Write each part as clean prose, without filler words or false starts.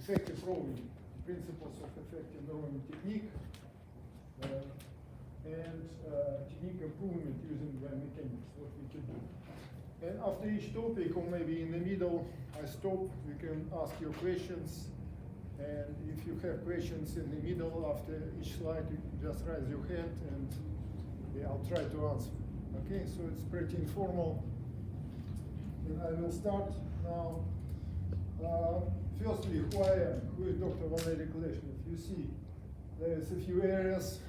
effective drawing, principles of effective drawing technique, and technique improvement using biomechanics, what we can do. And after each topic, or maybe in the middle, I stop, you can ask your questions. And if you have questions in the middle after each slide, you can just raise your hand and yeah, I'll try to answer. Okay, so it's pretty informal. And I will start now. Firstly, who I am, who is Dr. Valery Kleshnev. You see, there's a few areas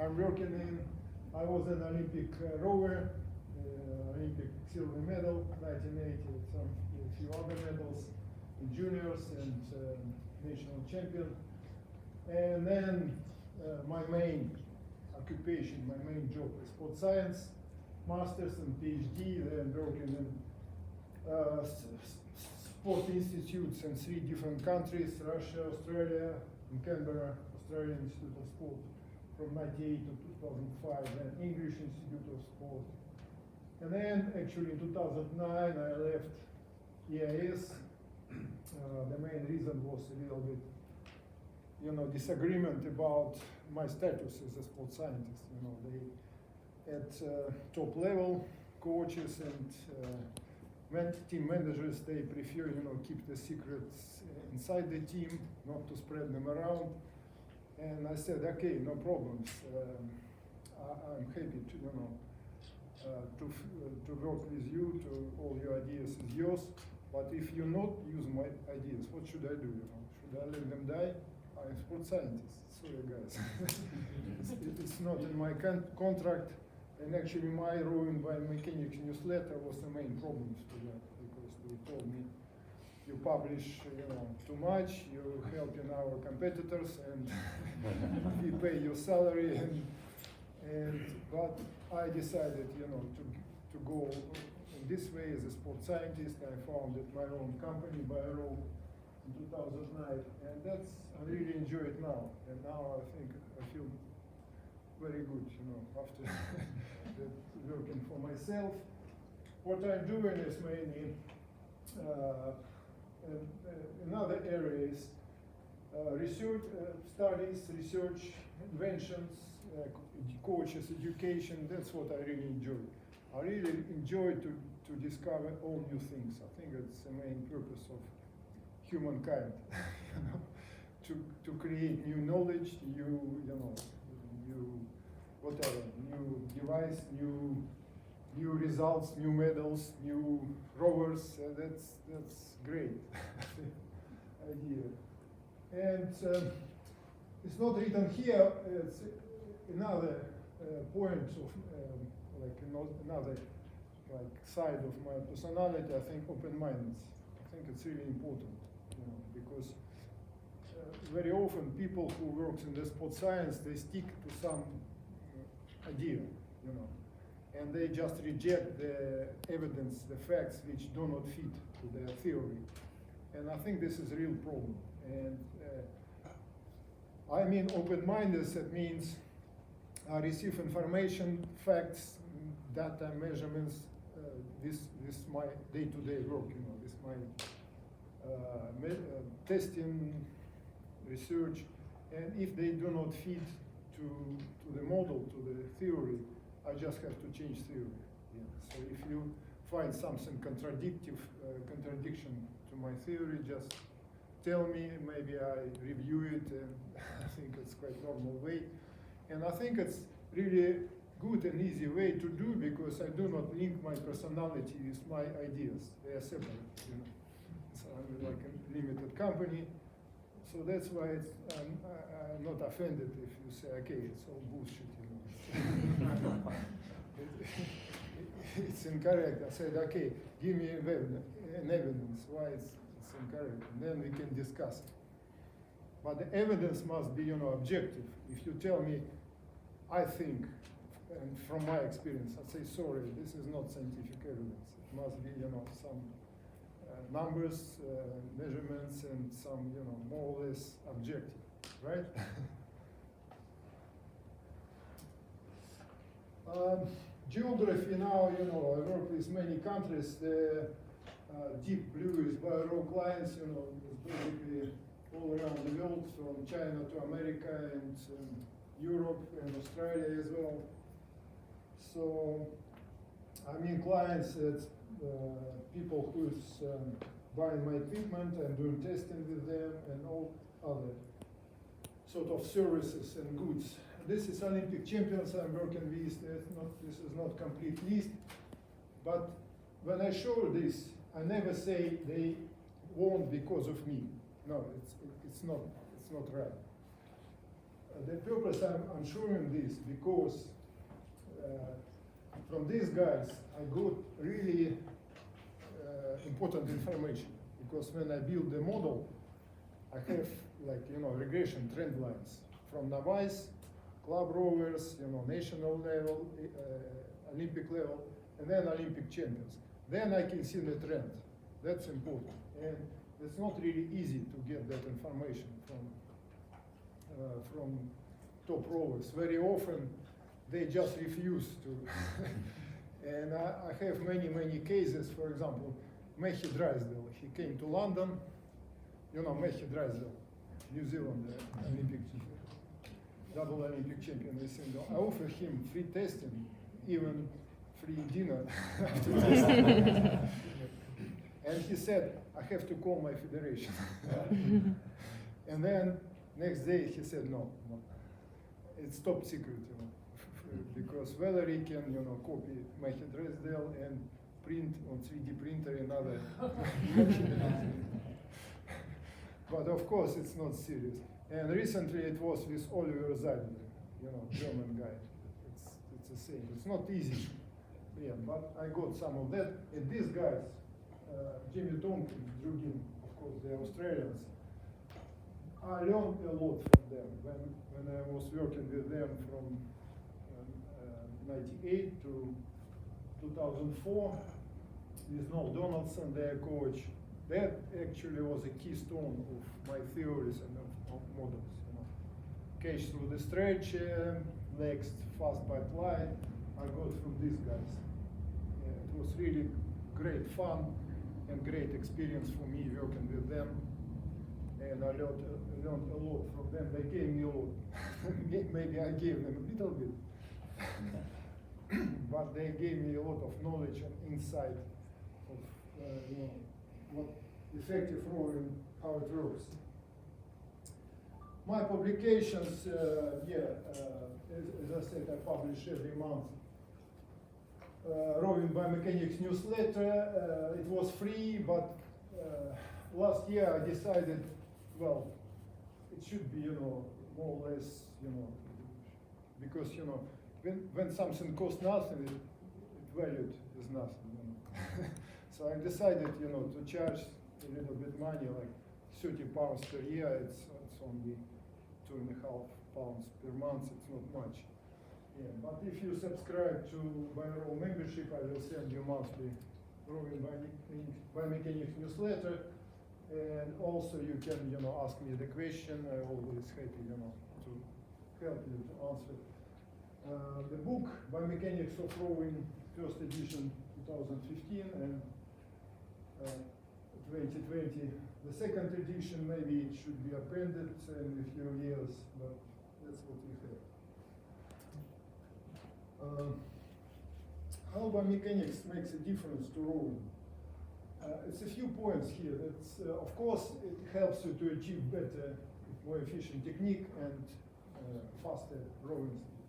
I'm working in. I was an Olympic rower, Olympic silver medal, 1980, a few other medals in juniors and national champion. And then my main occupation, my main job is sport science, masters and PhD, then working in sport institutes in 3 different countries, Russia, Australia, in Canberra, Australian Institute of Sport from 1998 to 2005, then English Institute of Sport. And then actually in 2009 I left EIS. The main reason was a little bit, disagreement about my status as a sports scientist. They at top level coaches and team managers, they prefer, keep the secrets inside the team, not to spread them around. And I said, okay, no problems. I'm happy to to work with you. All your ideas is yours. But if you not use my ideas, what should I do? Should I let them die? I'm a sports scientist. Sorry, guys. It's not in my contract. And actually, my rowing biomechanics newsletter was the main problem for that, because they told me you publish, too much, you helping our competitors, and we pay your salary. But I decided, to go in this way as a sports scientist. I founded my own company, Bio, in 2009, and I really enjoy it now. And now I think I feel very good, after working for myself. What I'm doing is mainly another area is research, studies, research, inventions, coaches, education. That's what I really enjoy. I really enjoy to discover all new things. I think it's the main purpose of humankind, to create new knowledge, new whatever, new device, new results, new medals, new rowers. That's great idea. And it's not written here. It's another point of another side of my personality. I think open-mindedness. I think it's really important, because very often people who work in the sport science, they stick to some idea, and they just reject the evidence, the facts which do not fit to their theory. And I think this is a real problem. And I mean open-mindedness, that means I receive information, facts, data, measurements, this my day-to-day work, this my testing, research, and if they do not fit to the model, to the theory, I just have to change theory. So if you find something contradiction to my theory, just tell me, maybe I review it, and I think it's quite normal way. And I think it's really good and easy way to do, because I do not link my personality with my ideas. They are separate, So I'm like a limited company. So that's why I'm not offended if you say, okay, it's all bullshit, It's incorrect. I said, okay, give me an evidence why it's incorrect, and then we can discuss it. But the evidence must be, objective. If you tell me, I think, and from my experience, I say, sorry, this is not scientific evidence. It must be, some numbers, measurements, and some, more or less objective, right? Geography now, I work with many countries. The deep blue is Bio clients, is basically world, from China to America and Europe and Australia as well. So, I mean, clients, people who's buying my equipment and doing testing with them and all other sort of services and goods. This is Olympic champions I'm working with. This is not complete list, but when I show this, I never say they won because of me. No, it's not right. The purpose I'm showing this because from these guys I got really important information, because when I build the model, I have regression trend lines from novice, club rowers, national level, Olympic level, and then Olympic champions. Then I can see the trend. That's important, and it's not really easy to get that information from top rowers. Very often they just refuse to. And I have many cases. For example, Mehi Drysdale. He came to London. Mehi Drysdale, New Zealand Olympic double Olympic champion in single. I offered him free testing, even free dinner. And he said, I have to call my federation. And then next day he said, no, it's top secret, because Valerie can, copy Mehi Drysdale and print on 3D printer another. But of course, it's not serious. And recently it was with Oliver Zeidler, German guy. It's the same. It's not easy, but I got some of that. And these guys, Jimmy Tompkins, Drugin, of course, the Australians, I learned a lot from them when I was working with them from 98 to 2004 with Noel Donaldson, their coach. That actually was a keystone of my theories and of models. Catch through the stretch, next fast pipeline, I got from these guys. It was really great fun and great experience for me working with them. And I learned a lot from them. They gave me a lot. Maybe I gave them a little bit. But they gave me a lot of knowledge and insight of what effective rowing, how it works. My publications, as I said, I publish every month. Rowing Biomechanics newsletter. It was free, but last year I decided, well, it should be, more or less, because when something costs nothing, it valued as nothing. So I decided, to charge a little bit money, like 30 pounds per year. It's only 2.5 pounds per month. It's not much. Yeah, but if you subscribe to Biorow membership, I will send you monthly Rowing Biomechanics newsletter, and also you can, ask me the question. I'm always happy, to help you to answer. The book Biomechanics of Rowing, first edition, 2015, and 2020. The second edition, maybe it should be appended in a few years, but that's what we have. How biomechanics makes a difference to rowing? It's a few points here. That's, of course, it helps you to achieve better, more efficient technique and faster rowing speed.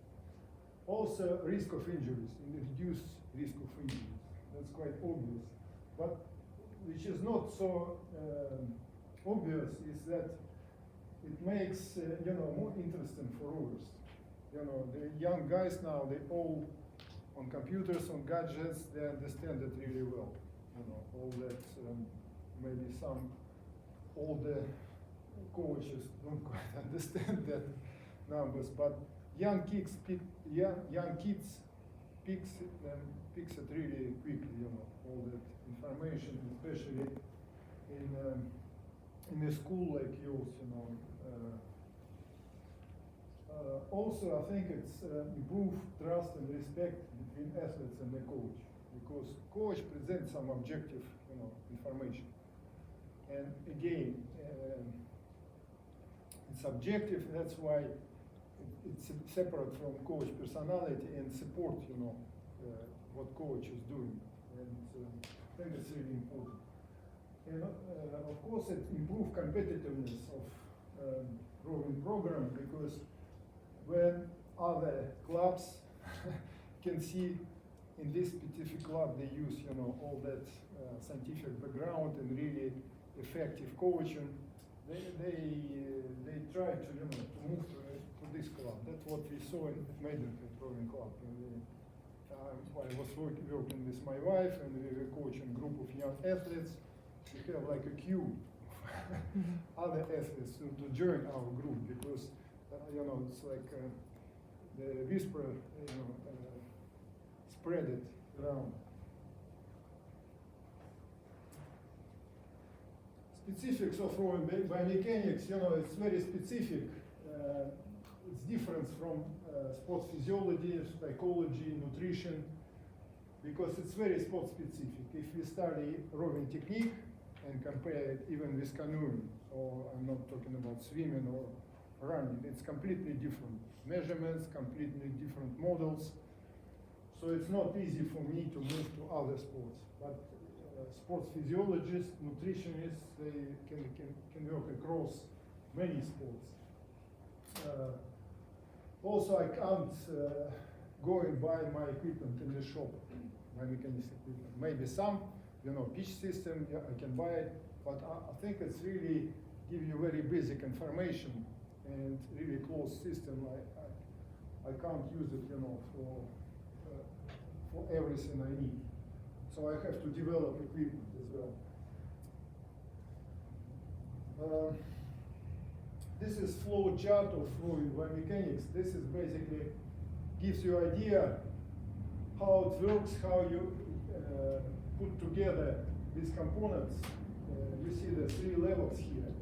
Also, risk of injuries, reduced risk of injuries. That's quite obvious. But which is not so obvious is that it makes more interesting for rowers. The young guys now, they all on computers, on gadgets, they understand it really well. All that maybe some older coaches don't quite understand that numbers, but young kids picks it really quickly. All that information, especially in a school like yours. Also, I think it's improved trust and respect between athletes and the coach, because coach presents some objective, information. And again, subjective. That's why it's separate from coach personality and support, what coach is doing. And I think it's really important. And of course, it improves competitiveness of rowing program, because when other clubs can see in this specific club they use, all that scientific background and really effective coaching, they try to move to this club. That's what we saw in Maidenhead Rowing Club. I was working with my wife, and we were coaching a group of young athletes. We have like a queue of other athletes to join our group, because it's like the whisper, spread it around. Specifics of rowing biomechanics, it's very specific. It's different from sports physiology, psychology, nutrition, because it's very sport specific. If we study rowing technique and compare it even with canoeing, or I'm not talking about swimming or running, it's completely different measurements, completely different models. So it's not easy for me to move to other sports. But sports physiologists, nutritionists, they can work across many sports. Also, I can't go and buy my equipment in the shop, my mechanics equipment. Maybe some, pitch system, yeah, I can buy it, but I think it's really give you very basic information and really closed system. I can't use it, for everything I need. So I have to develop equipment as well. This is flow chart of rowing biomechanics. This is basically gives you idea how it works, how you put together these components. You see the 3 levels here.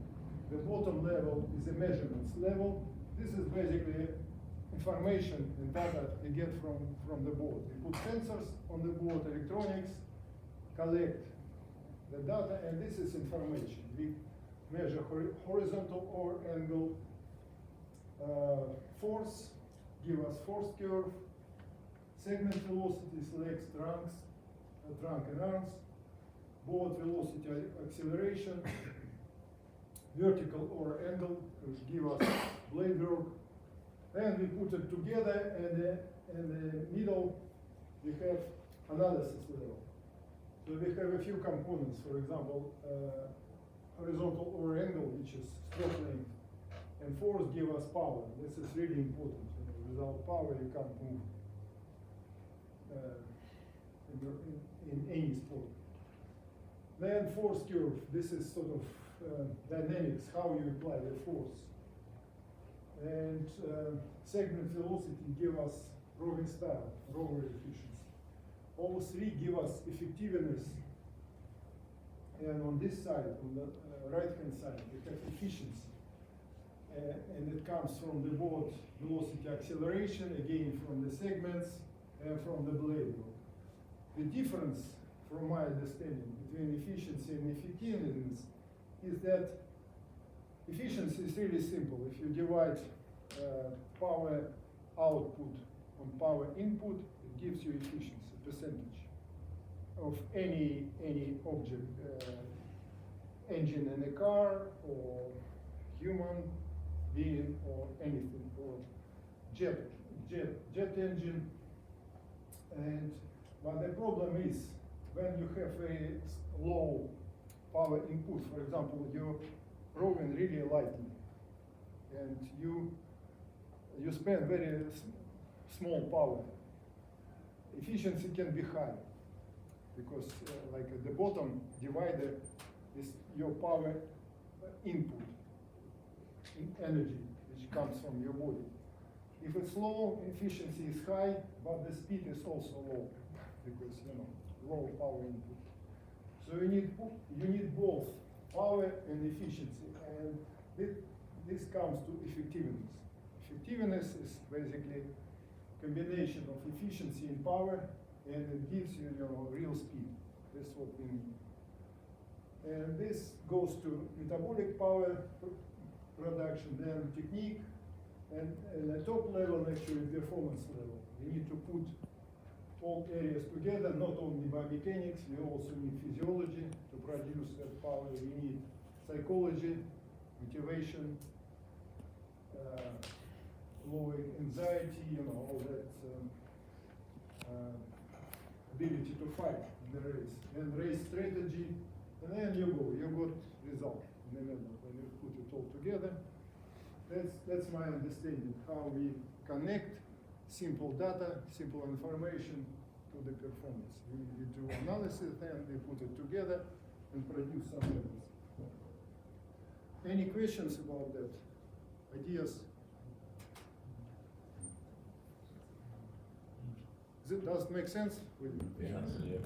The bottom level is the measurements level. This is basically information and data you get from the board. We put sensors on the board, electronics, collect the data, and this is information. We measure horizontal or angle force, give us force curve, segment velocities, legs, trunk and arms, board velocity, acceleration, vertical or angle, give us blade work, and we put it together, and in the middle we have analysis level. So we have a few components, for example, horizontal or angle, which is stroke length, and force give us power. This is really important. Without power, you can't move in any sport. Then force curve. This is sort of dynamics, how you apply the force. And segment velocity give us rowing style, rower efficiency. All 3 give us effectiveness. And on this side, on the right-hand side, we have efficiency. And it comes from the board velocity acceleration, again from the segments, and from the blade work. The difference, from my understanding, between efficiency and effectiveness is that efficiency is really simple. If you divide power output on power input, it gives you efficiency percentage of any object, engine in a car, or human being, or anything, or jet engine. But the problem is when you have a low power input. For example, you're rowing really lightly, and you spend very small power. Efficiency can be high, because like at the bottom divider is your power input in energy, which comes from your body. If it's low, efficiency is high, but the speed is also low, because low power input. So you need both power and efficiency, and this comes to effectiveness. Effectiveness is basically combination of efficiency and power, and it gives you real speed. That's what we need. And this goes to metabolic power production, then technique, and the top level actually performance level. We need to put all areas together, not only biomechanics, we also need physiology to produce that power. We need psychology, motivation, lowering anxiety, all that ability to fight in the race. And race strategy, and then you got result in the middle when you put it all together. That's my understanding, how we connect simple data, simple information to the performance. We do analysis, then we put it together and produce some numbers. Any questions about that? Ideas? Does it make sense? Yes. Yeah.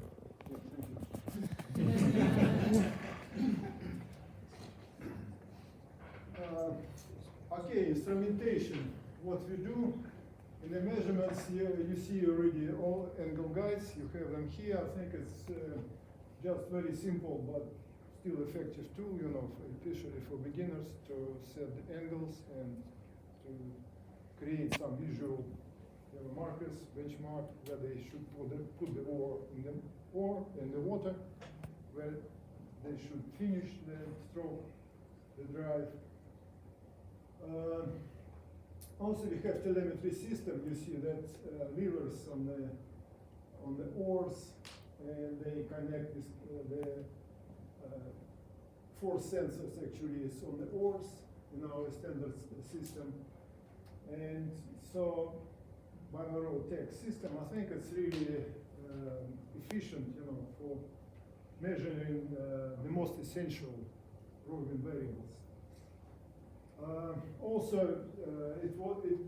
Okay, instrumentation. What we do in the measurements here, you see already all angle guides. You have them here. I think it's just very simple, but still effective tool, especially for beginners to set the angles and to create some visual markers, benchmark where they should put the ore in the water, where they should finish the stroke, the drive. Also, we have telemetry system. You see that levers on the oars, and they connect this, the force sensors actually is on the oars in our standard system, and so binaural text system. I think it's really efficient, for measuring the most essential rowing variables. Also,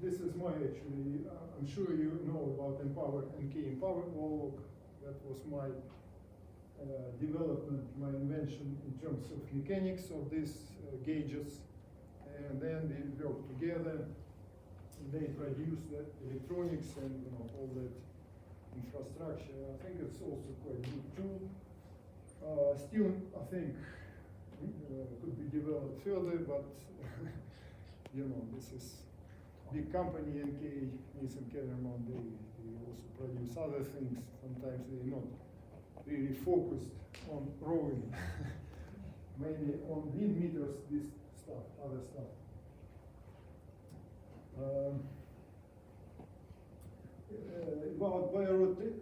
this is my actually, I'm sure you know about NK Empower log. That was my development, my invention in terms of mechanics of these gauges. And then they work together. They produce that electronics and all that infrastructure. I think it's also quite a good tool. Still, I think could be developed further, but this is big company, NK, Nielsen Kellerman, they also produce other things. Sometimes they're not really focused on rowing, mainly on wind meters, this stuff, other stuff. About Biorotec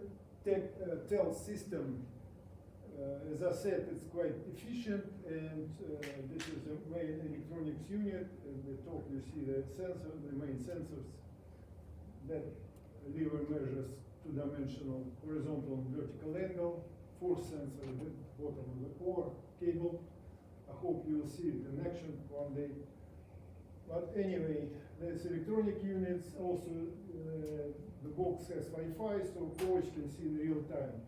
system, as I said, it's quite efficient, and this is the main electronics unit. In the top you see the sensor, the main sensors. That lever measures two-dimensional horizontal and vertical angle, force sensor at the bottom of the core cable. I hope you will see it in action one day. But anyway, there's electronic units. Also, the box has Wi-Fi, so coach can see in real time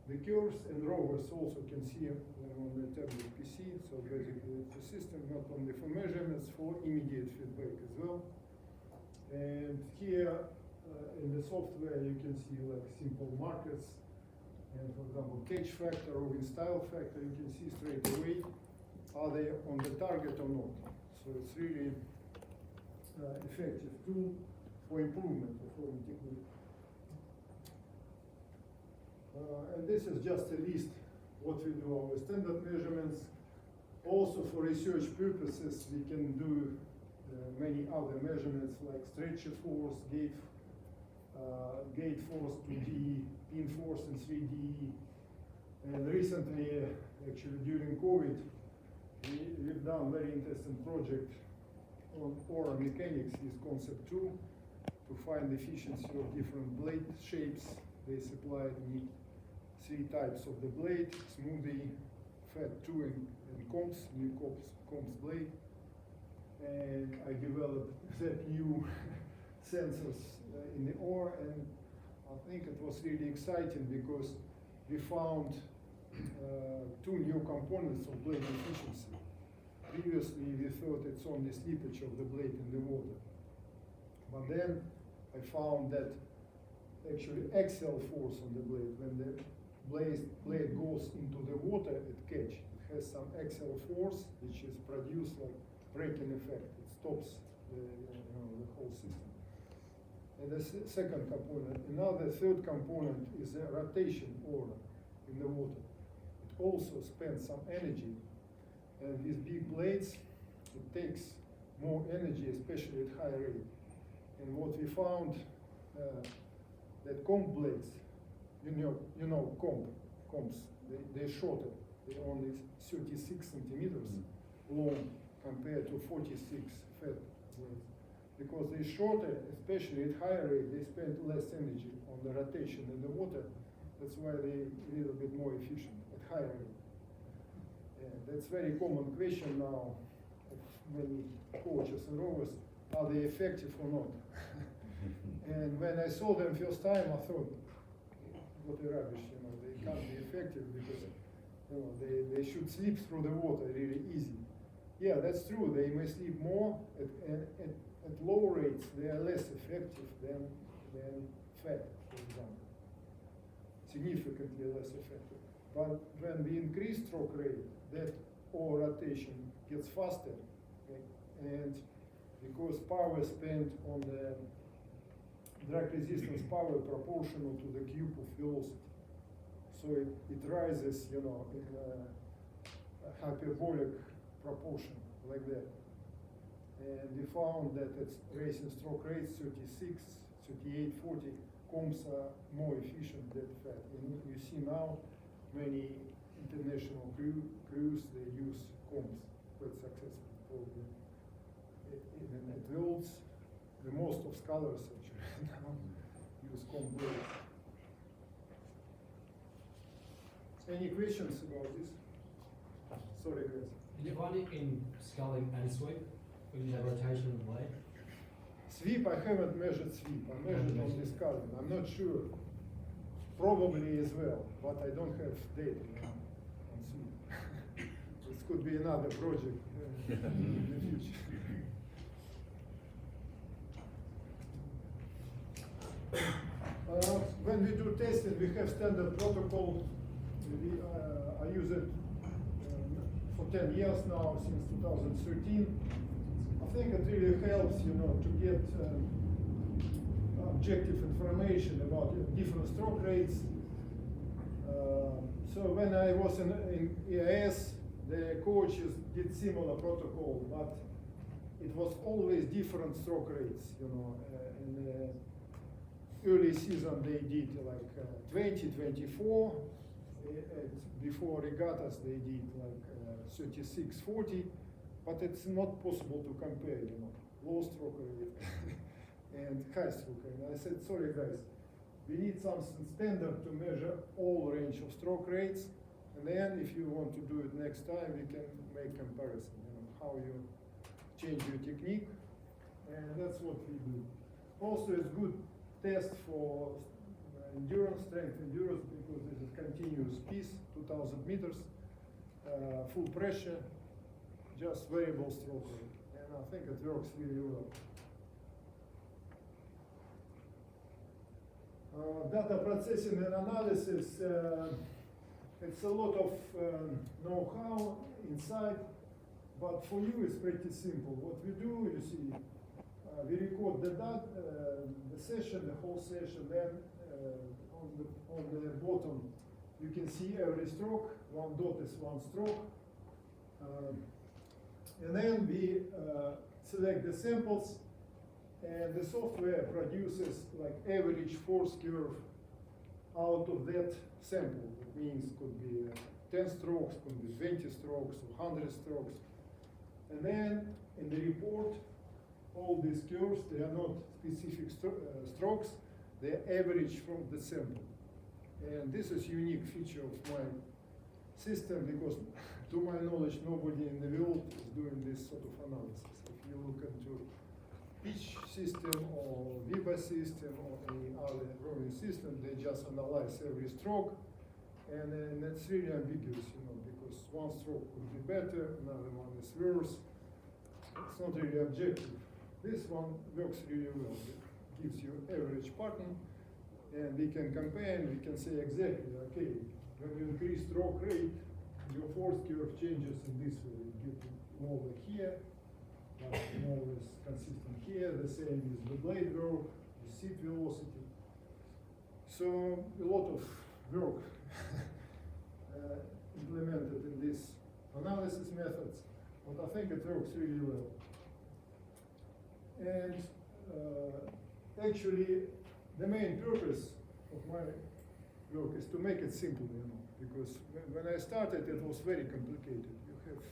the curves, and rowers also can see on the tablet PC. So basically, it's a system not only for measurements, for immediate feedback as well. And here in the software, you can see like simple markers. And for example, catch factor or in style factor, you can see straight away are they on the target or not. So it's really effective tool for improvement of rowing technique. And this is just a list what we do our standard measurements. Also for research purposes, we can do many other measurements like stretcher force, gate force 2D, pin force in 3D. And recently, actually during COVID, we've done very interesting project on oral mechanics with concept 2 to find the efficiency of different blade shapes. They supplied me 3 types of the blade: smoothie, fat 2, and comps, new comps blade. And I developed that new sensors in the ore, and I think it was really exciting because we found 2 new components of blade efficiency. Previously, we thought it's only slippage of the blade in the water. But then I found that actually axial force on the blade, when the blade goes into the water, it has some axial force, which is produced like braking effect. It stops the whole system. And the second component. Another third component is the rotation order in the water. It also spends some energy, and with big blades, it takes more energy, especially at high rate. And what we found, that comb blades, you know combs, they're shorter. They're only 36 centimeters long compared to 46 fat blades. Because they're shorter, especially at higher rate, they spend less energy on the rotation in the water. That's why they're a little bit more efficient at higher rate. And that's very common question now of many coaches and rowers, are they effective or not? And when I saw them first time, I thought, what a rubbish, they can't be effective because they should slip through the water really easy. Yeah, that's true, they may slip more at low rates, they are less effective than fat, for example. Significantly less effective. But when we increase stroke rate, that oar rotation gets faster. Okay? And because power spent on the drag resistance power proportional to the cube of velocity. So it rises, in a hyperbolic proportion like that. And we found that at racing stroke rates 36, 38, 40, combs are more efficient than fat. And you see now many international crews, they use combs quite successfully. Probably. Even at Worlds, the most of scholars actually now use comb blades. Any questions about this? Sorry guys. Did you find it in sculling and sweep when you have rotation of the blade? Sweep, I haven't measured sweep. I measured on the sculling. I'm not sure. Probably as well, but I don't have data on sweep. This could be another project in the future. When we do testing, we have standard protocol. I use it for 10 years now, since 2013. I think it really helps, to get objective information about different stroke rates. So when I was in EIS, the coaches did similar protocol, but it was always different stroke rates. In the early season they did like 20, 24. Before regattas they did like 36, 40. But it's not possible to compare, low stroke rate and high stroke rate. And I said, sorry guys, we need something standard to measure all range of stroke rates. And then if you want to do it next time, we can make comparison, how you change your technique. And that's what we do. Also, it's good test for endurance, strength endurance, because this is continuous piece, 2000 meters, full pressure, just variable stroke rate. And I think it works really well. Data processing and analysis, it's a lot of know-how inside, but for you it's pretty simple. What we do, you see, we record the session, the whole session, then on the bottom you can see every stroke, one dot is one stroke. And then we select the samples, and the software produces like average force curve out of that sample. It means could be 10 strokes, could be 20 strokes, or 100 strokes. And then in the report, all these curves, they are not specific strokes, they are average from the sample. And this is unique feature of my system, because to my knowledge, nobody in the world is doing this sort of analysis. If you look into pitch system or VIBA system or any other rowing system, they just analyze every stroke, and it's really ambiguous, because one stroke could be better, another one is worse. It's not really objective. This one works really well. It gives you average pattern, and we can compare and we can say exactly, okay, when you increase stroke rate, your force curve changes in this way. You get lower here, but more or less consistent here. The same with the blade work, the seat velocity. So a lot of work implemented in these analysis methods, but I think it works really well. And actually, the main purpose of my work is to make it simple, because when I started, it was very complicated. You have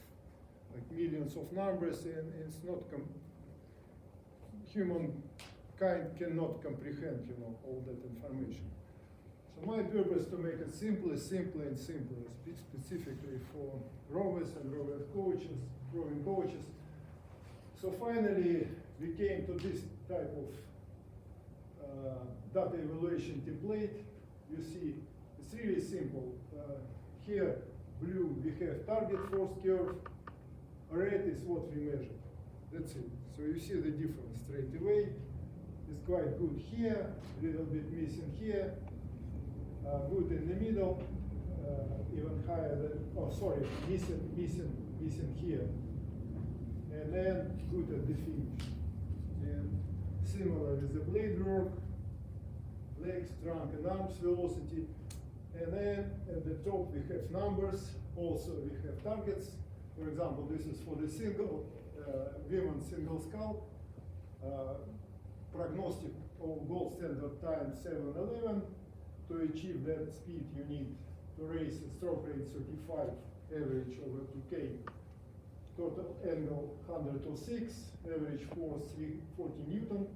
like millions of numbers, and it's not humankind cannot comprehend, all that information. So my purpose is to make it simpler, and simpler, specifically for rovers and rover coaches, roving coaches. So finally, we came to this type of data evaluation template. You see, it's really simple. Here, blue, we have target force curve. Red is what we measure. That's it. So you see the difference straight away. It's quite good here, a little bit missing here, good in the middle, even higher than, missing here. And then good at the finish. And similar with the blade work, legs, trunk, and arms velocity. And then at the top we have numbers. Also we have targets. For example, this is for the single women single scull. Prognostic of gold standard time 7:11. To achieve that speed, you need to raise the stroke rate 35, average over 2K. Total angle 106, average force 340 Newton,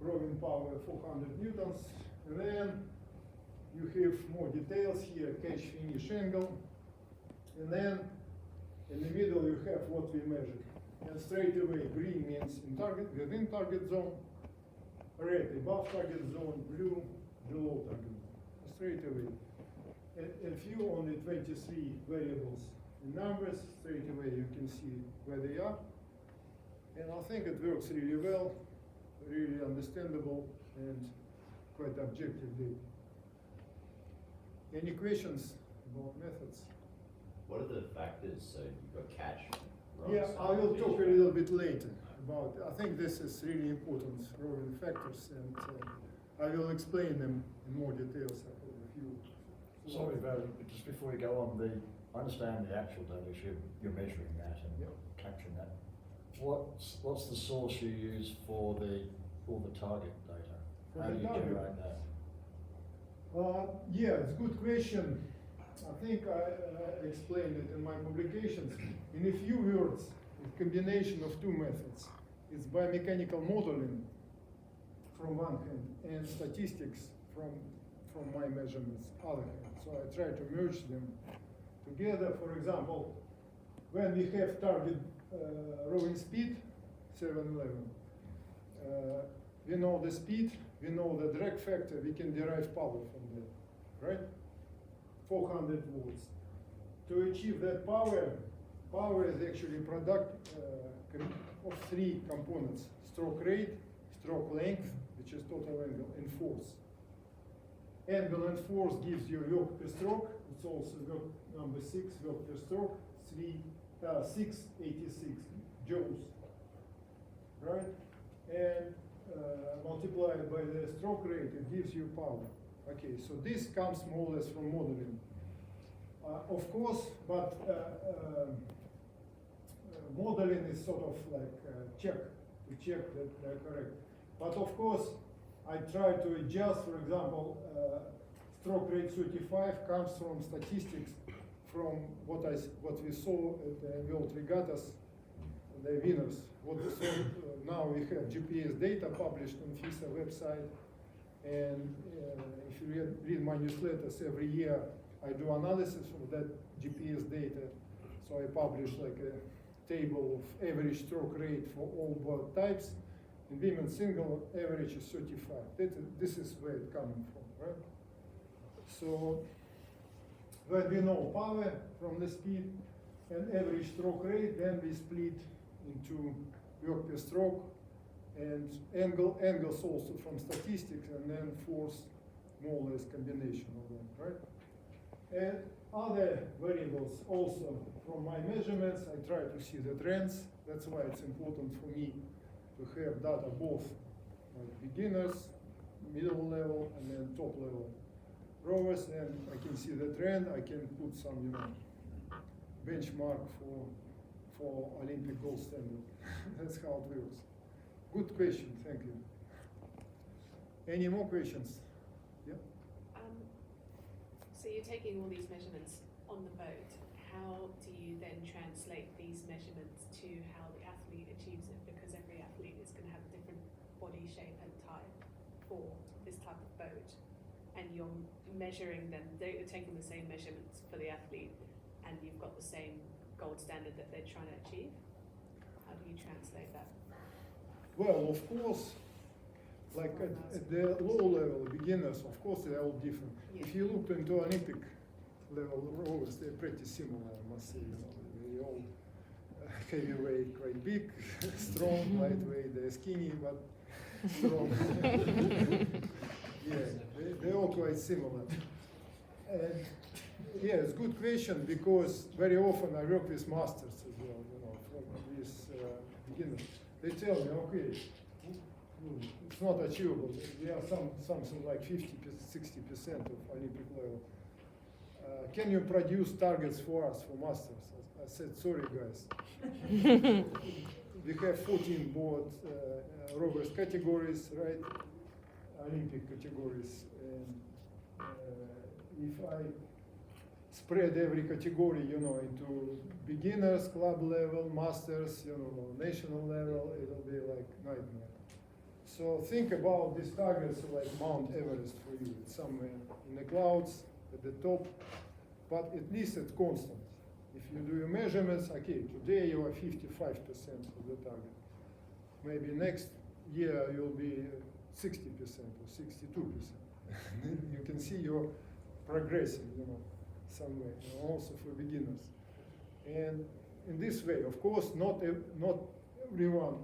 rowing power 400 Newtons, and then you have more details here, catch finish angle, and then in the middle you have what we measured. And straight away, green means within target zone, red above target zone, blue below target zone. Straight away. And few only 23 variables in numbers, straight away you can see where they are. And I think it works really well, really understandable, and quite objective data. Any questions about methods? What are the factors? So you've got catch. Yeah, I will talk a little bit later about, I think this is really important, rowing factors, and I will explain them in more details. I have a few. Sorry, Valerie, but just before you go on, I understand the actual data, you're measuring that and capturing that. What's the source you use for all the target data? How do you generate that? Yeah, it's a good question. I think I explained it in my publications. In a few words, a combination of two methods. It's biomechanical modeling from one hand and statistics from my measurements other hand. So I try to merge them together. For example, when we have target rowing speed, 7:11, we know the speed, we know the drag factor, we can derive power from that, right? 400 volts. To achieve that power is actually a product of three components: stroke rate, stroke length, which is total angle, and force. Angle and force gives you work per stroke. It's also work number 6, work per stroke, 686 joules, right? And multiplied by the stroke rate, it gives you power. Okay, so this comes more or less from modeling. Of course, but modeling is sort of like check that they're correct. But of course, I try to adjust. For example, stroke rate 35 comes from statistics from what we saw at the World Regattas, the winners. Now we have GPS data published on FISA website, and if you read my newsletters every year, I do analysis of that GPS data. So I publish like a table of average stroke rate for all boat types. In women single, average is 35. This is where it's coming from, right? So when we know power from the speed and average stroke rate, then we split into work per stroke and angles also from statistics, and then force more or less combination of them, right? And other variables also from my measurements. I try to see the trends. That's why it's important for me to have data both beginners, middle level, and then top level rowers, and I can see the trend. I can put some, benchmark for Olympic gold standard. That's how it works. Good question, thank you. Any more questions? Yeah. So you're taking all these measurements on the boat. How do you then translate these measurements to how the athlete achieves it? Because every athlete is going to have a different body shape and type for this type of boat, and you're measuring them. You're taking the same measurements for the athlete, and you've got the same gold standard that they're trying to achieve. How do you translate that? Well, of course, like at the low level, beginners, of course, they're all different. Yeah. If you look into Olympic level rowers, they're pretty similar, I must say. They all heavyweight, quite big, strong, lightweight, they're skinny, but strong. Yeah, they're all quite similar. And yeah, it's a good question, because very often I work with masters as well, from these beginners. They tell me, okay, it's not achievable. There are something like 50, 60% of Olympic level. Can you produce targets for us, for masters? I said, sorry guys. We have 14 board rowers categories, right? Olympic categories. And if I spread every category, into beginners, club level, masters, national level, it'll be like nightmare. So think about these targets like Mount Everest for you. It's somewhere in the clouds, at the top, but at least it's constant. If you do your measurements, okay, today you are 55% of the target. Maybe next year you'll be 60% or 62%. You can see you're progressing, somewhere, also for beginners. And in this way, of course, not everyone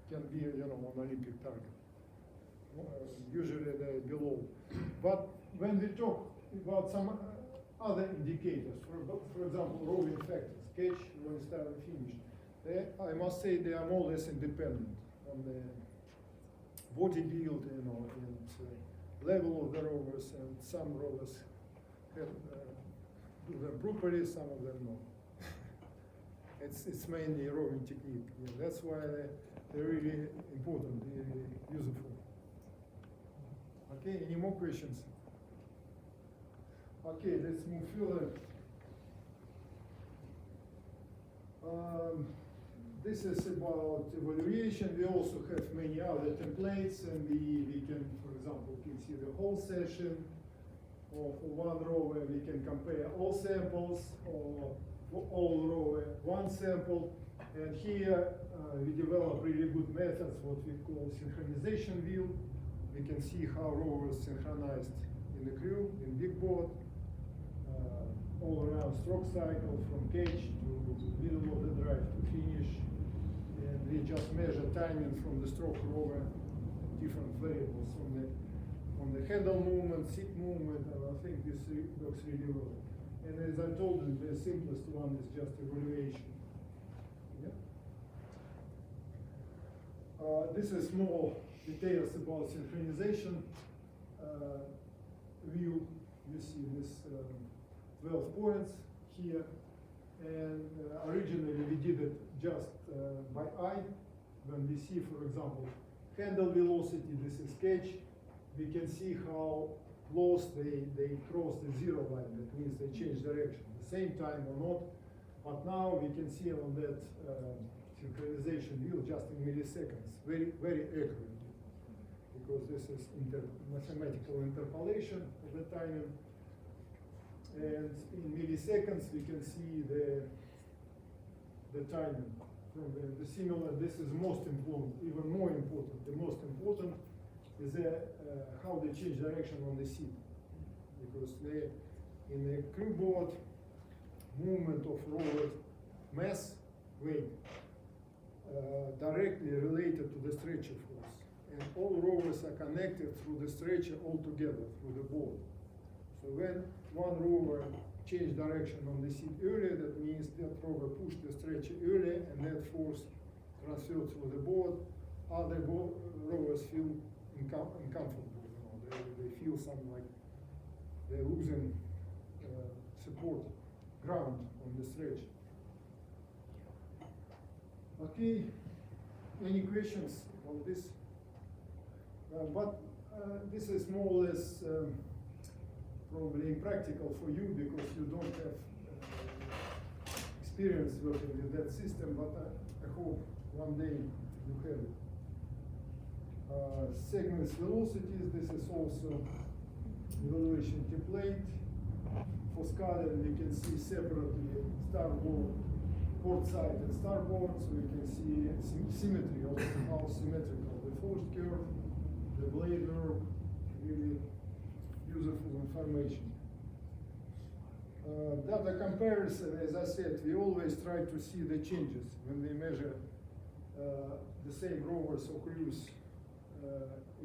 can be, on Olympic target. Usually they're below. But when we talk about some other indicators, for example, rowing factors, catch, rowing style, and finish, I must say they are more or less independent on the body build, and level of the rowers, and some rowers have, do them properly, some of them not. It's mainly rowing technique. Yeah, that's why they're really important, really useful. Okay, any more questions? Okay, let's move further. This is about evaluation. We also have many other templates, and we can, for example, can see the whole session, or for one rower we can compare all samples, or for all rower one sample. And here we develop really good methods, what we call synchronization view. We can see how rowers synchronized in the crew, in big board, all around stroke cycle, from cage to middle of the drive to finish. And we just measure timing from the stroke rower, different variables on the handle movement, seat movement, and I think this works really well. And as I told you, the simplest one is just evaluation. Yeah. This is more details about synchronization view. You see this 12 points here, and originally we did it just by eye. When we see, for example, handle velocity, this is catch, we can see how close they cross the zero line. That means they change direction, the same time or not. But now we can see on that synchronization view just in milliseconds, very, very accurately, because this is mathematical interpolation of the timing. And in milliseconds we can see the timing from the similar. This is most important, even more important. The most important is how they change direction on the seat, because in the crew board, movement of rower mass, weight, directly related to the stretcher force. And all rowers are connected through the stretcher all together, through the board. So when one rower change direction on the seat earlier, that means that rover pushed the stretcher earlier and that force transferred through the board. Other rovers feel uncomfortable, you know, they feel something like they're losing support, ground on the stretch. Okay, any questions on this? But this is more or less probably impractical for you because you don't have experience working with that system, but I hope one day you have it. Segments velocities, this is also evaluation template. For scaling, we can see separately starboard, port side and starboard, so we can see symmetry of how symmetrical the force curve, the blade curve, really useful information. Data comparison, as I said, we always try to see the changes when we measure the same rovers or crews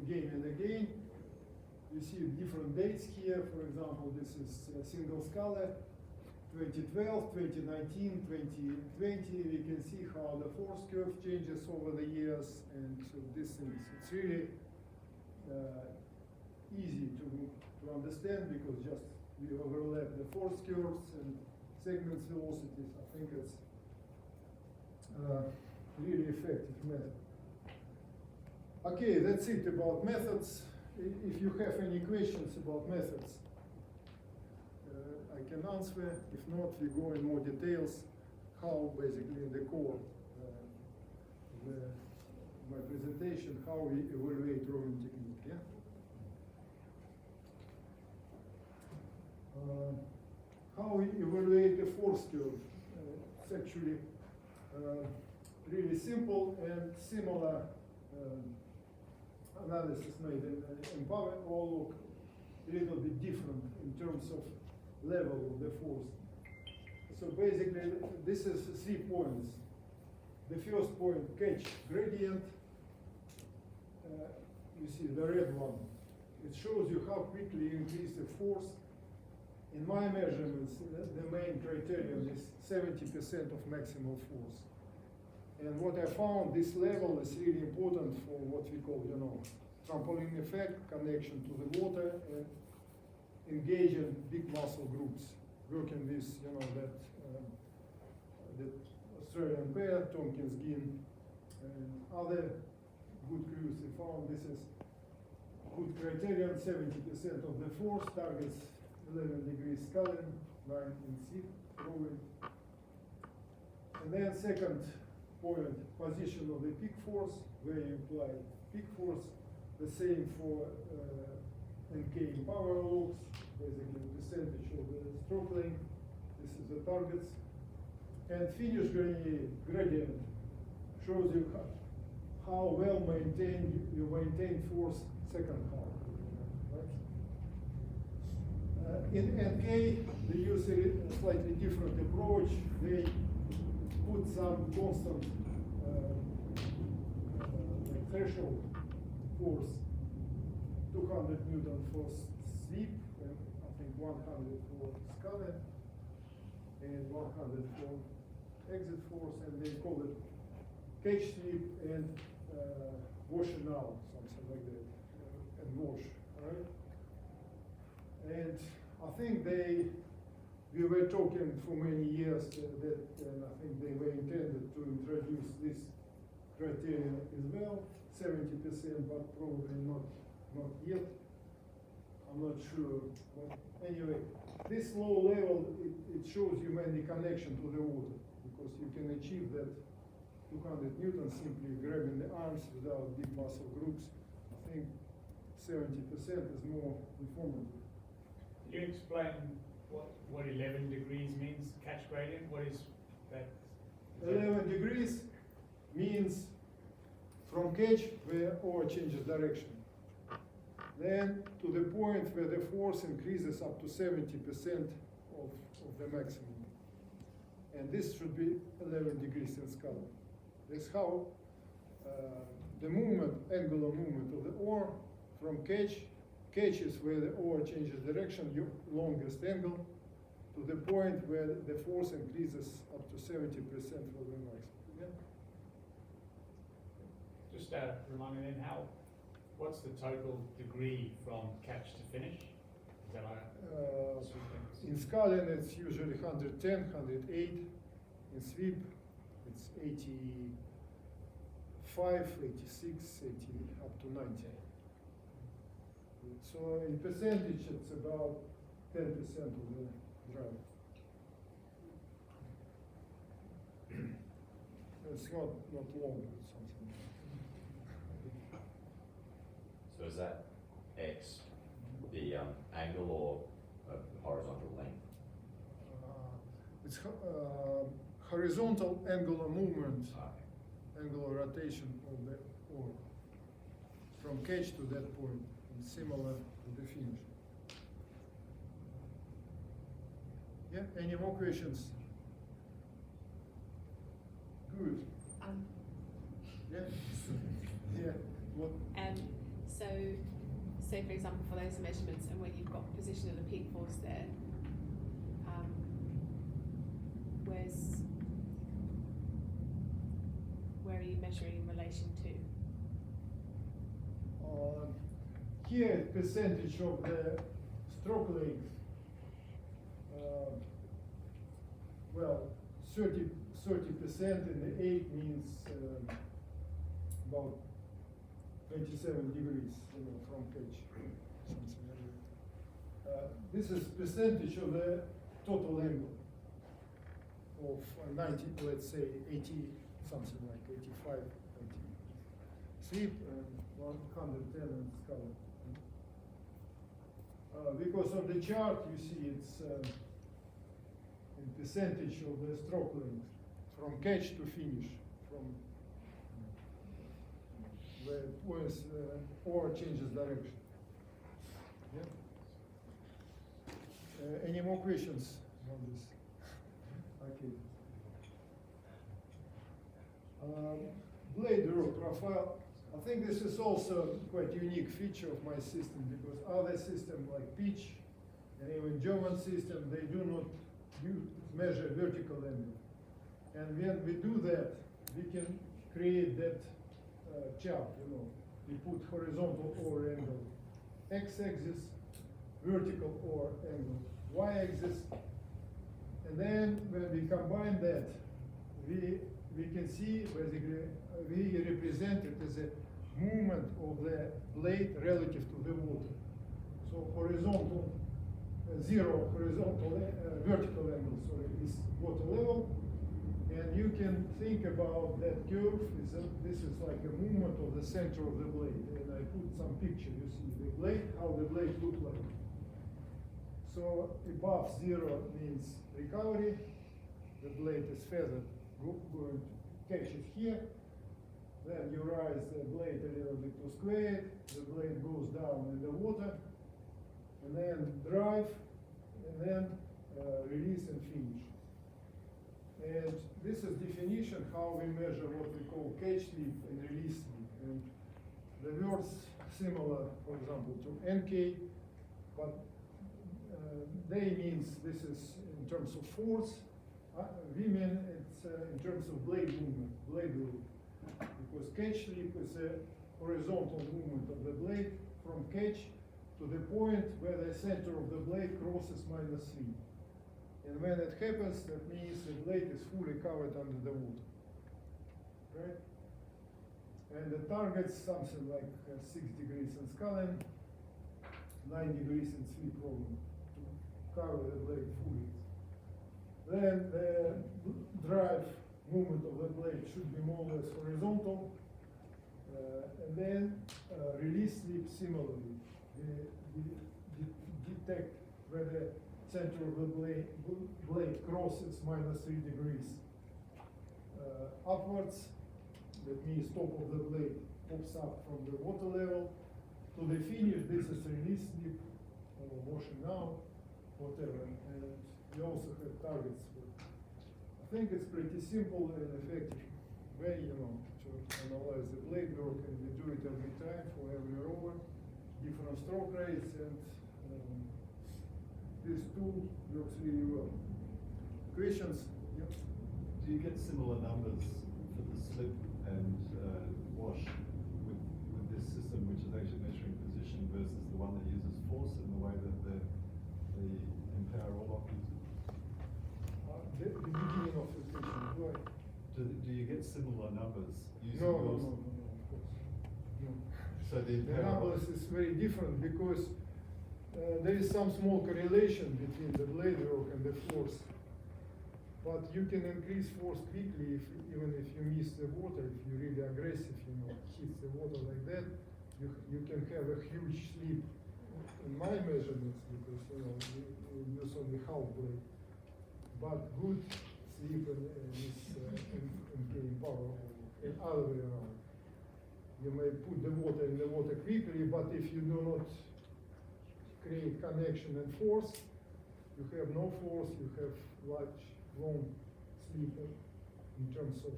again and again. You see different dates here. For example, this is a single scalar, 2012, 2019, 2020. We can see how the force curve changes over the years, and so this is, it's really easy to understand because just we overlap the force curves and segments velocities. I think it's really effective method. Okay, that's it about methods. If you have any questions about methods, I can answer. If not, we go in more details how basically in the core my presentation, how we evaluate roving technique. Yeah? How we evaluate the force curve. It's actually really simple and similar analysis made in Power, all look a little bit different in terms of level of the force. So basically, this is 3 points. The first point, catch gradient. You see the red one. It shows you how quickly you increase the force. In my measurements, the main criterion is 70% of maximal force. And what I found, this level is really important for what we call, you know, trampoline effect, connection to the water, and engaging big muscle groups, working with, you know, that Australian pair, Tompkins, Ginn, and other good crews. We found this is good criterion, 70% of the force, targets 11 degrees sculling, 9 in seat, rolling. And then second point, position of the peak force, where you apply peak force, the same for NK in power loops, basically percentage of the stroke length. This is the targets. And finish gradient shows you how well maintained you maintain force second half. Right? In NK, they use a slightly different approach. They put some constant threshold force, 200 Newton for sweep, and I think 100 for scalar, and 100 for exit force, and they call it catch sweep and washing out, something like that, and wash, right? And I think we were talking for many years that, and I think they were intended to introduce this criteria as well, 70%, but probably not yet. I'm not sure. But anyway, this low level, it shows you mainly connection to the water, because you can achieve that 200 Newton simply grabbing the arms without big muscle groups. I think 70% is more informative. Can you explain what 11 degrees means, catch gradient? What is that? 11 degrees means from catch where oar changes direction. Then to the point where the force increases up to 70% of the maximum. And this should be 11 degrees in scala. That's how the movement, angular movement of the oar from catch is where the oar changes direction, your longest angle, to to the point where the force increases up to 70% for the maximum. Yeah? Just remind me then what's the total degree from catch to finish? Is that like In scaling, it's usually 110, 108. In sweep, it's 85, 86, 80, up to 90. So in percentage, it's about 10% of the drive. It's not long, it's something. So is that X the angle or horizontal length? It's horizontal angular movement, Okay. angular rotation of the ore from catch to that point, and similar to the finish. Yeah, any more questions? Good. Yeah? Yeah, what? So for example, for those measurements and where you've got position of the peak force there, where are you measuring in relation to? Here, percentage of the stroke length. Well, 30% in the 8 means about 27 degrees, from catch, something like that. This is percentage of the total angle of 90, let's say 80, something like 85, 80. Sweep and 110 and scalar. Because on the chart you see it's in percentage of the stroke length from catch to finish, from where points or changes direction. Yeah? Any more questions on this? Okay. Blade row profile. I think this is also quite unique feature of my system, because other systems like pitch and even German system, they do not measure vertical angle. And when we do that, we can create that chart, We put horizontal ore angle, x-axis, vertical ore angle, y-axis, and then when we combine that, we can see basically we represent it as a movement of the blade relative to the water. So horizontal, vertical angle, is water level. And you can think about that curve, this is like a movement of the center of the blade. And I put some picture, you see the blade, how the blade look like. So above 0 means recovery, the blade is feathered, going to catch it here. Then you raise the blade a little bit to square it, the blade goes down in the water, and then drive, and then release and finish. And this is definition how we measure what we call catch slip and release slip. And the words similar, for example, to NK, but they means this is in terms of force. We mean it's in terms of blade movement, blade load. Because catch slip is a horizontal movement of the blade from catch to the point where the center of the blade crosses -3. And when it happens, that means the blade is fully covered under the water. Right? And the target's something like 6 degrees in scaling, 9 degrees in sweep rolling to cover the blade fully. Then the drive movement of the blade should be more or less horizontal. And then release slip similarly. We detect where the center of the blade crosses -3 degrees upwards. That means top of the blade pops up from the water level to the finish. This is release slip or washing out, whatever. And we also have targets. I think it's pretty simple and effective way, to analyze the blade work, and we do it every time for every rover, different stroke rates, and this tool works really well. Questions? Yep. Do you get similar numbers for the slip and wash with this system, which is actually measuring position, versus the one that uses force in the way that the Empower All-Off uses? The beginning of the question, why? Do you get similar numbers using No, yours? of course. No. So the The Empower numbers is very different because there is some small correlation between the blade work and the force. But you can increase force quickly even if you miss the water, if you're really aggressive, you know, hits the water like that, you can have a huge slip. In my measurements, because you know we use only half blade, but good slip in gain power and other way around. You may put the water in the water quickly, but if you do not create connection and force, you have no force, you have long slip in terms of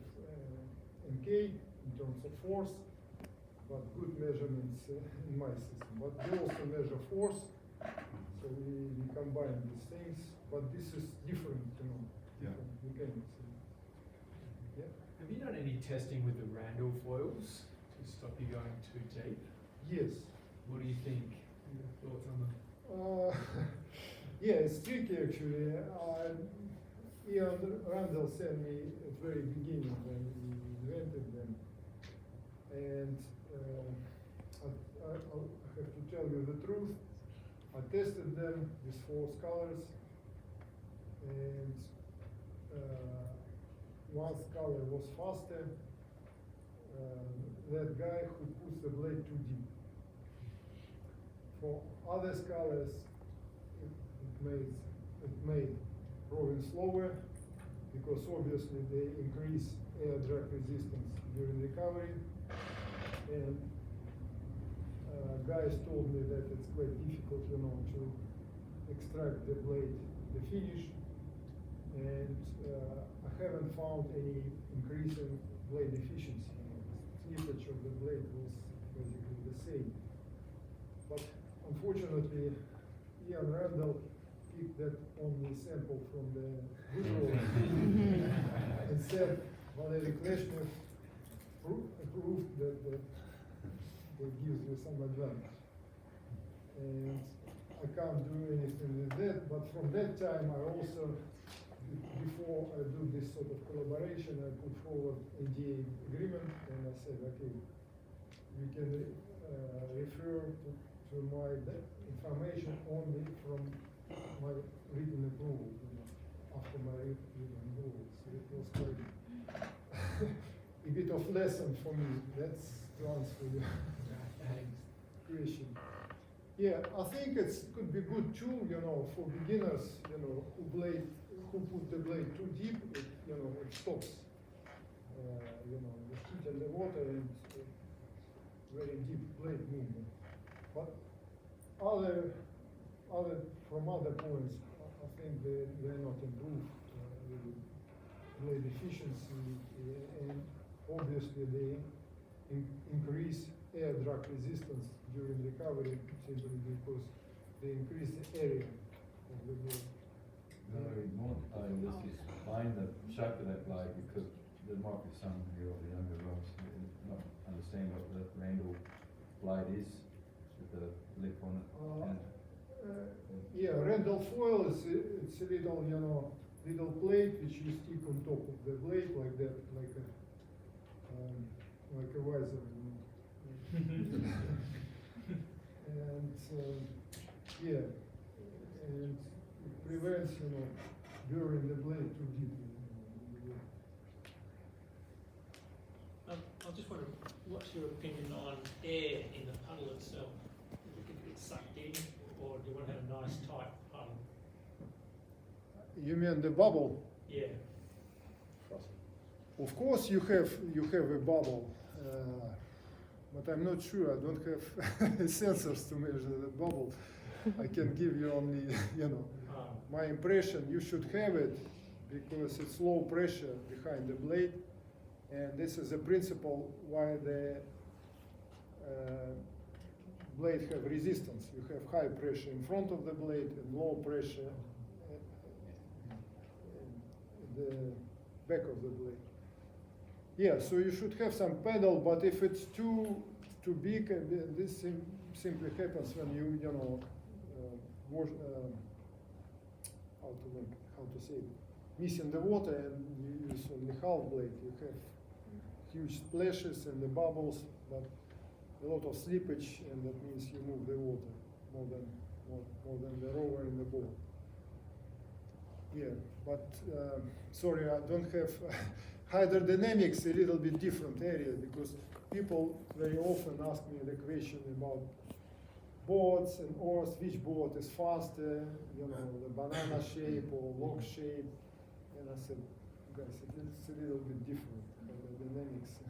MK, in terms of force, but good measurements in my system. But we also measure force, so we combine these things, but this is different, you know, Yeah. different mechanics. Yeah. Have you done any testing with the Randfoils to stop you going too deep? Yes. What do you think? Your thoughts on them? Yeah, it's tricky actually. Ian Randall sent me at the very beginning when we invented them. And I have to tell you the truth. I tested them with 4 scholars, and one scholar was faster. That guy who puts the blade too deep. For other scholars, it made rolling slower because obviously they increase air drag resistance during recovery. And guys told me that it's quite difficult, you know, to extract the blade, the finish. And I haven't found any increase in blade efficiency. Slippage of the blade was basically the same. But unfortunately, Ian Randall picked that only sample from the good roll and said Valery Kleshnev proved that that gives you some advantage. And I can't do anything with that, but from that time I also, before I do this sort of collaboration, I put forward NDA agreement and I said, okay, you can refer to my information only from my written approval, you know, after my written approval. So it was quite a bit of lesson for me. That's to answer your question. Yeah, I think it could be good tool, you know, for beginners, you know, who put the blade too deep, you know, it stops, you know, the heat and the water and very deep blade movement. But from other points, I think they're not improved really. Blade efficiency and obviously they increase air drag resistance during recovery simply because they increase the area of the blade. Valerie, more time this is find the shape of that blade because there might be some here or the younger ones who not understand what the Randall blade is with the lip on it. Yeah, Randfoil is it's a little, you know, little plate which you stick on top of the blade like that, like a visor, you know. And yeah, and it prevents, you know, burying the blade too deep. I just wonder, what's your opinion on air in the puddle itself? Is it going to get sucked in, or do you want to have a nice tight puddle? You mean the bubble? Yeah. Of course, you have a bubble, but I'm not sure. I don't have sensors to measure the bubble. I can give you only, you know, my impression. You should have it because it's low pressure behind the blade, and this is a principle why the blade have resistance. You have high pressure in front of the blade and low pressure in the back of the blade. Yeah, so you should have some pedal, but if it's too big, this simply happens when you know, how to say it, missing the water and you use only half blade. You have huge splashes and the bubbles, but a lot of slippage, and that means you move the water more than the rover in the board. Yeah, but sorry, I don't have hydrodynamics, a little bit different area, because people very often ask me the question about boards and oars, which board is faster, you know, the banana shape or log shape. And I said, guys, it's a little bit different, hydrodynamics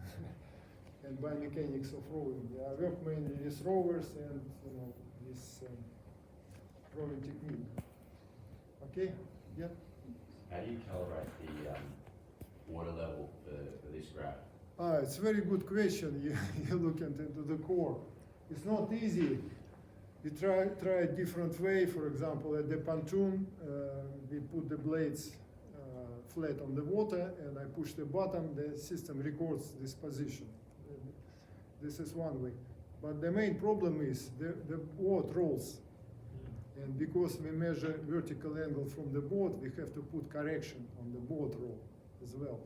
and biomechanics of rowing. Yeah, I work mainly with rowers and, you know, this rowing technique. Okay, yeah. How do you calibrate the water level for this graph? It's a very good question. You look into the core. It's not easy. We try a different way. For example, at the pontoon, we put the blades flat on the water, and I push the button. The system records this position. This is one way. But the main problem is the board rolls. And because we measure vertical angle from the board, we have to put correction on the board roll as well.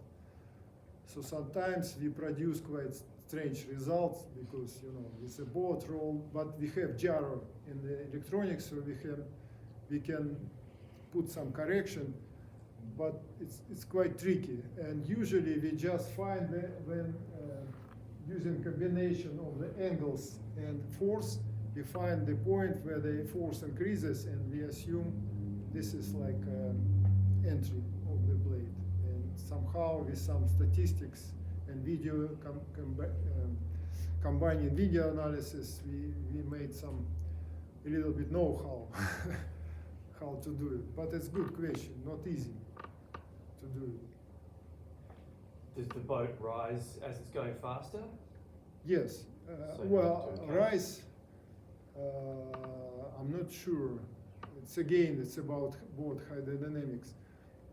So sometimes we produce quite strange results because, you know, it's a board roll, but we have gyro in the electronics, so we can put some correction, but it's quite tricky. And usually we just find when using combination of the angles and force, we find the point where the force increases, and we assume this is like entry of the blade. And somehow with some statistics and video combining video analysis, we made a little bit know-how how to do it. But it's a good question, not easy to do it. Does the boat rise as it's going faster? Yes. So Well, you have to rise, I'm not sure. It's about board hydrodynamics.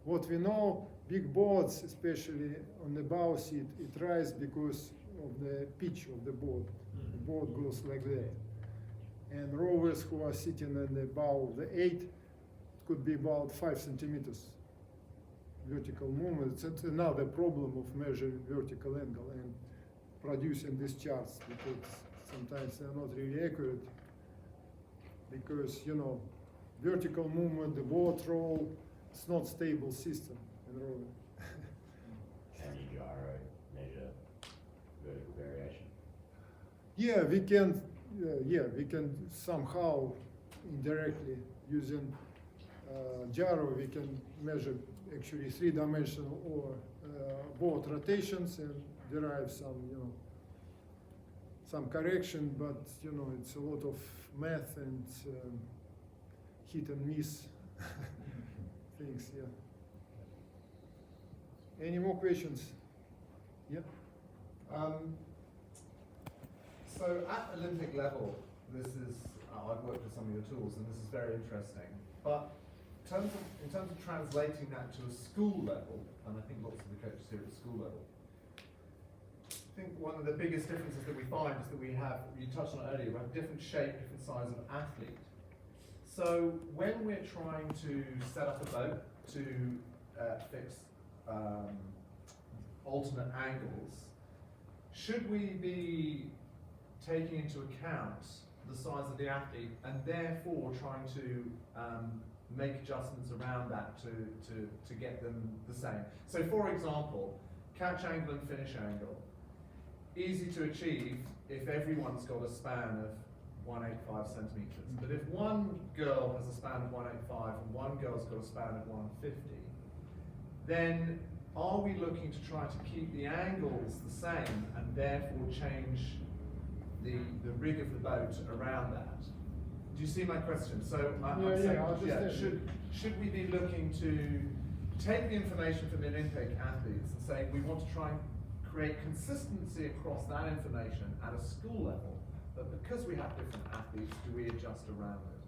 What we know, big boards, especially on the bow seat, it rises because of the pitch of the board. The board goes like that. And rowers who are sitting in the bow of the 8, it could be about 5 centimeters vertical movement. It's another problem of measuring vertical angle and producing these charts, because sometimes they're not really accurate, because, you know, vertical movement, the board roll, it's not stable system in rowing. Can you gyro measure vertical variation? Yeah, we can somehow indirectly using gyro, we can measure actually 3-dimensional or board rotations and derive some, you know, some correction, but, you know, it's a lot of math and hit and miss things, yeah. Any more questions? Yeah. So at Olympic level, this is, I've worked with some of your tools, and this is very interesting. But in terms of translating that to a school level, and I think lots of the coaches here at the school level, I think one of the biggest differences that we find is that we have, you touched on it earlier, we have different shape, different size of athlete. So when we're trying to set up a boat to fix alternate angles, should we be taking into account the size of the athlete and therefore trying to make adjustments around that to get them the same? So for example, catch angle and finish angle, easy to achieve if everyone's got a span of 185 centimeters. But if one girl has a span of 185 and one girl's got a span of 150, then are we looking to try to keep the angles the same and therefore change the rig of the boat around that? Do you see my question? So I'm saying, should we be looking to take the information from the Olympic athletes and say we want to try and create consistency across that information at a school level, but because we have different athletes, do we adjust around it?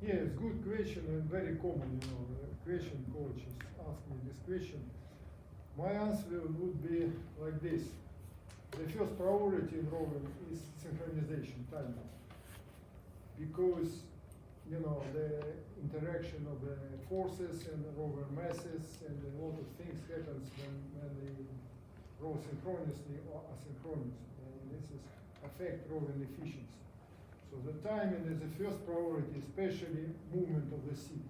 Yes, good question and very common, question coaches ask me this question. My answer would be like this. The first priority in rowing is synchronization timing. Because, the interaction of the forces and the rover masses and a lot of things happens when they row synchronously or asynchronously. And this is affect rowing efficiency. So the timing is the first priority, especially movement of the seat.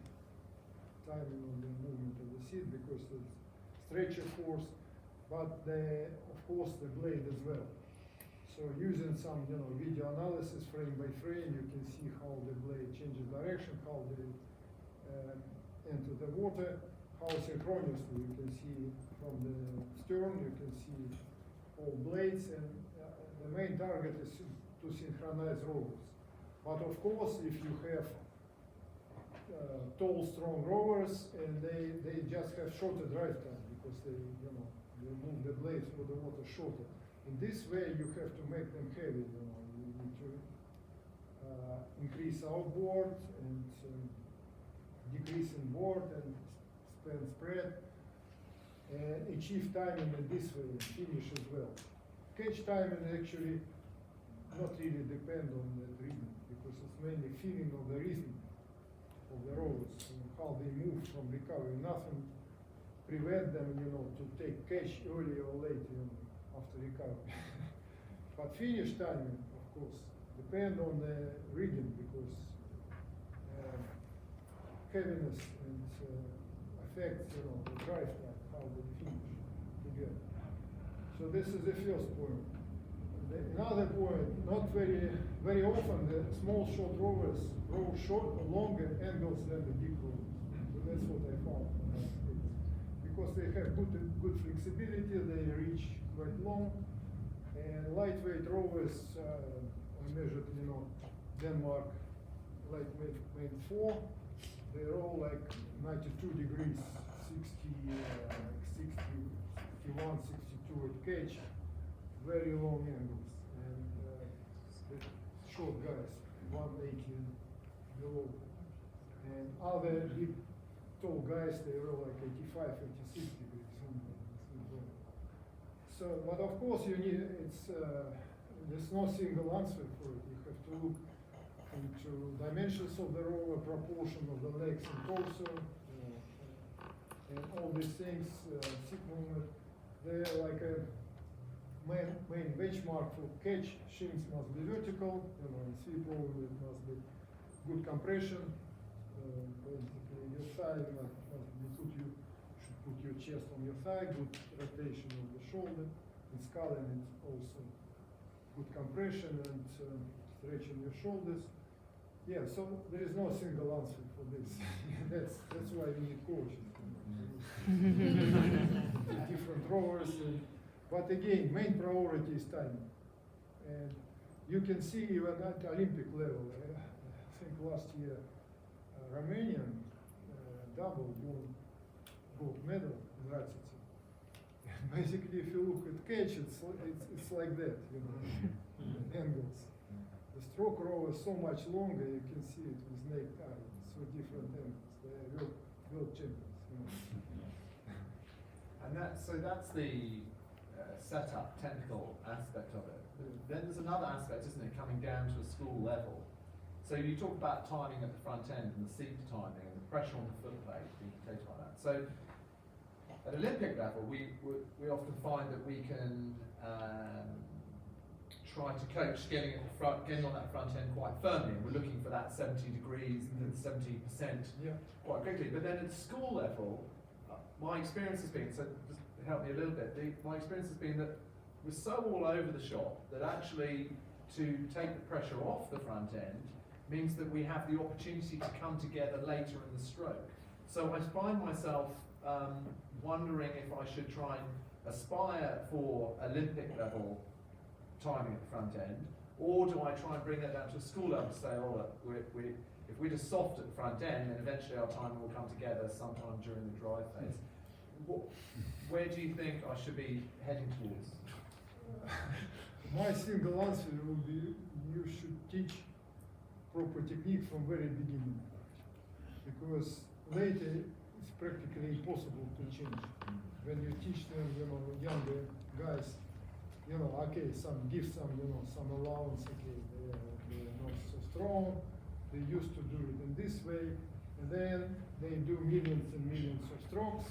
Timing of the movement of the seat because it's stretcher force, but of course the blade as well. So using some video analysis frame by frame, you can see how the blade changes direction, how they enter the water, how synchronously you can see from the stern, you can see all blades, and the main target is to synchronize rowers. But of course, if you have tall, strong rowers, and they just have shorter drive time because they move the blades for the water shorter. In this way, you have to make them heavy. You need to increase outboard and decrease inboard and spread, and achieve timing in this way, and finish as well. Catch timing actually not really depend on the rhythm because it's mainly feeling of the rhythm of the rowers and how they move from recovery. Nothing prevent them, to take catch early or late, after recovery. But finish timing, of course, depend on the rhythm because heaviness and affects, the drive time, how they finish together. So this is the first point. Another point, not very often the small short rowers row longer angles than the big rowers. So that's what I found. Because they have good flexibility, they reach quite long, and lightweight rowers, I measured, Denmark lightweight main 4, they row like 92 degrees, 60, 61, 62 at catch, very long angles, and the short guys, 180 and below. And other big, tall guys, they row like 85, 86 degrees. So, but of course you need, there's no single answer for it. You have to look into dimensions of the rower, proportion of the legs and torso, and all these things, seat movement. They're like a main benchmark for catch. Shins must be vertical, in sweep rower it must be good compression. Basically your thigh must be should put your chest on your thigh, good rotation of the shoulder, and sculling is also good compression and stretching your shoulders. Yeah, so there is no single answer for this. that's why we need coaches. Different rowers, but again, main priority is timing. And you can see even at Olympic level, I think last year, Romanian double won gold medal in Ratice. Basically, if you look at catch, it's like that, angles. The stroke row is so much longer, you can see it with naked eye. So different angles. They are world champions. And that's the setup, technical aspect of it. Then there's another aspect, isn't it, coming down to a school level. So you talk about timing at the front end and the seat timing and the pressure on the foot plate being taken by that. So at Olympic level, we often find that we can try to coach getting on that front end quite firmly. And we're looking for that 70 degrees and 70% quite quickly. But then at school level, my experience has been, so just help me a little bit, my experience has been that we're so all over the shop that actually to take the pressure off the front end means that we have the opportunity to come together later in the stroke. So I find myself wondering if I should try and aspire for Olympic level timing at the front end, or do I try and bring that down to a school level to say, oh look, if we're just soft at the front end, then eventually our timing will come together sometime during the drive phase. Where do you think I should be heading towards? my single answer will be you should teach proper technique from very beginning, because later it's practically impossible to change. When you teach them, younger guys, okay, give some allowance, okay, they're not so strong, they used to do it in this way, and then they do millions and millions of strokes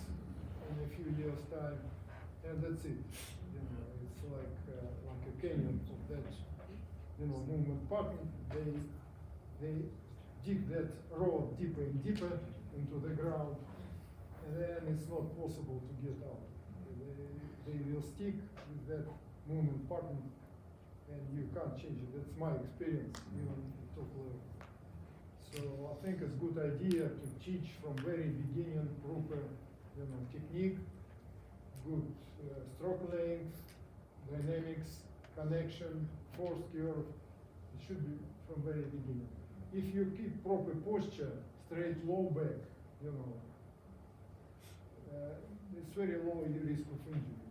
in a few years' time, and that's it. It's like a canyon of that, movement pattern. They dig that rod deeper and deeper into the ground, and then it's not possible to get out. They will stick with that movement pattern, and you can't change it. That's my experience, even at top level. So I think it's a good idea to teach from very beginning proper, technique, good stroke length, dynamics, connection, force curve. It should be from very beginning. If you keep proper posture, straight low back, it's very low risk of injury,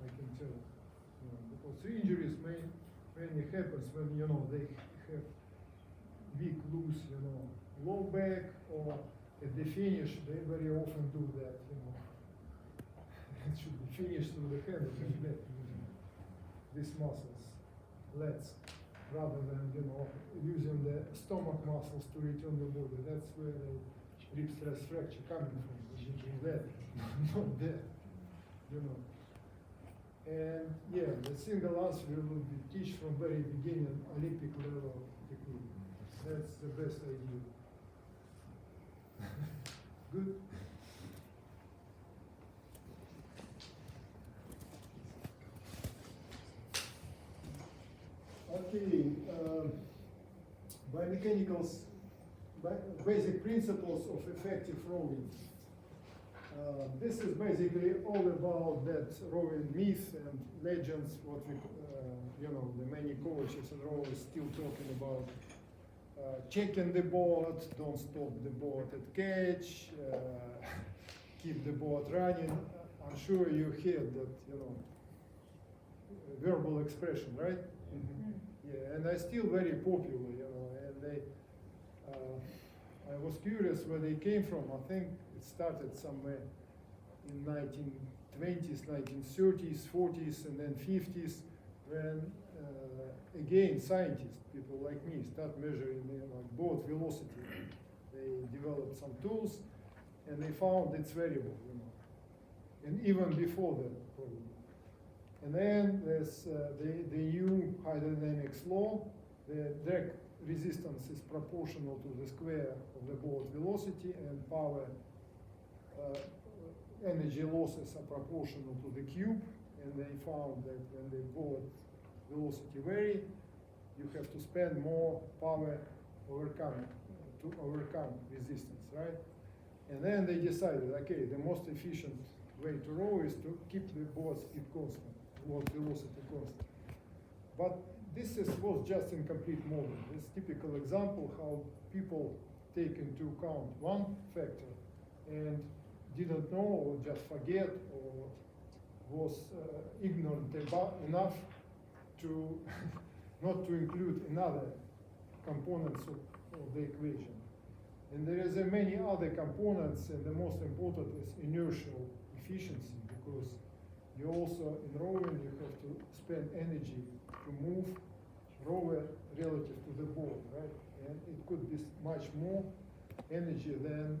I can tell. Because injuries mainly happens when they have weak, loose, low back, or at the finish they very often do that. It should be finished through the hand and back using these muscles, lats, rather than using the stomach muscles to return the body. That's where the rib stress fracture coming from. That, not that, And yeah, the single answer will be teach from very beginning Olympic level technique. That's the best idea. Good. Okay, biomechanicals, basic principles of effective rowing. This is basically all about that rowing myth and legends, what we, the many coaches and rowers still talking about. Checking the boat, don't stop the boat at catch, keep the boat running. I'm sure you heard that, verbal expression, right? Mm-hmm. Yeah, and they're still very popular, and they, I was curious where they came from. I think it started somewhere in 1920s, 1930s, 40s, and then 50s, when again scientists, people like me, start measuring boat velocity. They developed some tools, and they found it's variable, and even before that, probably. And then there's the new hydrodynamics law. The drag resistance is proportional to the square of the boat velocity, and power energy losses are proportional to the cube. And they found that when the boat velocity vary, you have to spend more power to overcome resistance, right? And then they decided, okay, the most efficient way to row is to keep the boat speed constant, boat velocity constant. But this was just incomplete model. This typical example how people take into account one factor and didn't know, or just forget, or was ignorant enough to not to include another components of the equation. And there is many other components, and the most important is inertial efficiency, because you also, in rowing, you have to spend energy to move rower relative to the board, right? And it could be much more energy than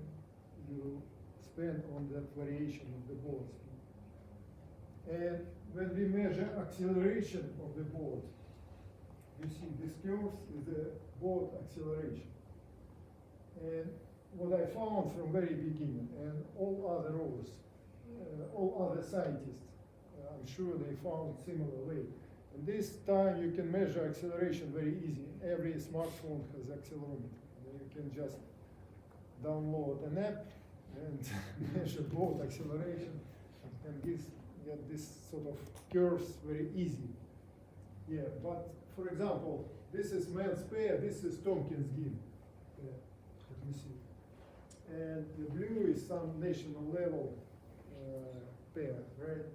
you spend on that variation of the board speed. And when we measure acceleration of the board, you see this curve is the board acceleration. And what I found from very beginning, and all other rowers, all other scientists, I'm sure they found similar way. And this time you can measure acceleration very easy. Every smartphone has accelerometer. You can just download an app and measure boat acceleration, and get this sort of curves very easy. Yeah, but for example, this is man's pair, this is Tompkins game. Let me see. And the blue is some national level pair, right?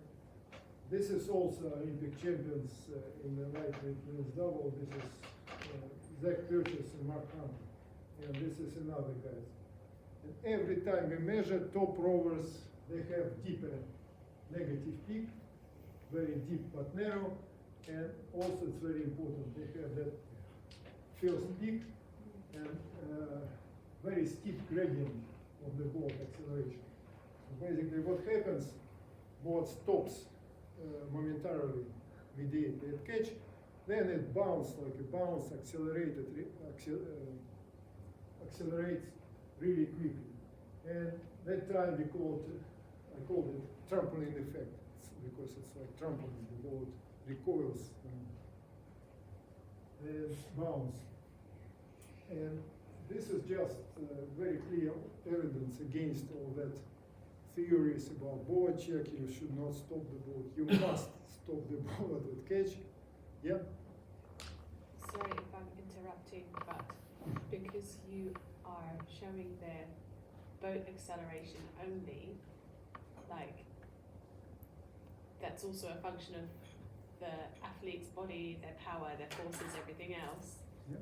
This is also Olympic champions in the lightweight men's double. This is Zach Purchase and Mark Hunter. And this is another guys. And every time we measure top rowers, they have deeper negative peak, very deep but narrow, and also it's very important, they have that first peak and very steep gradient of the board acceleration. So basically what happens, board stops momentarily mediate that catch, then it bounces like a bounce, accelerates really quickly. And that time we called, I called it trampoline effect, because it's like trampoline, the board recoils and bounce. And this is just very clear evidence against all that theories about board check. You should not stop the board. You must stop the board at catch. Yeah. Sorry if I'm interrupting, but because you are showing their boat acceleration only, like that's also a function of the athlete's body, their power, their forces, everything else. Yeah.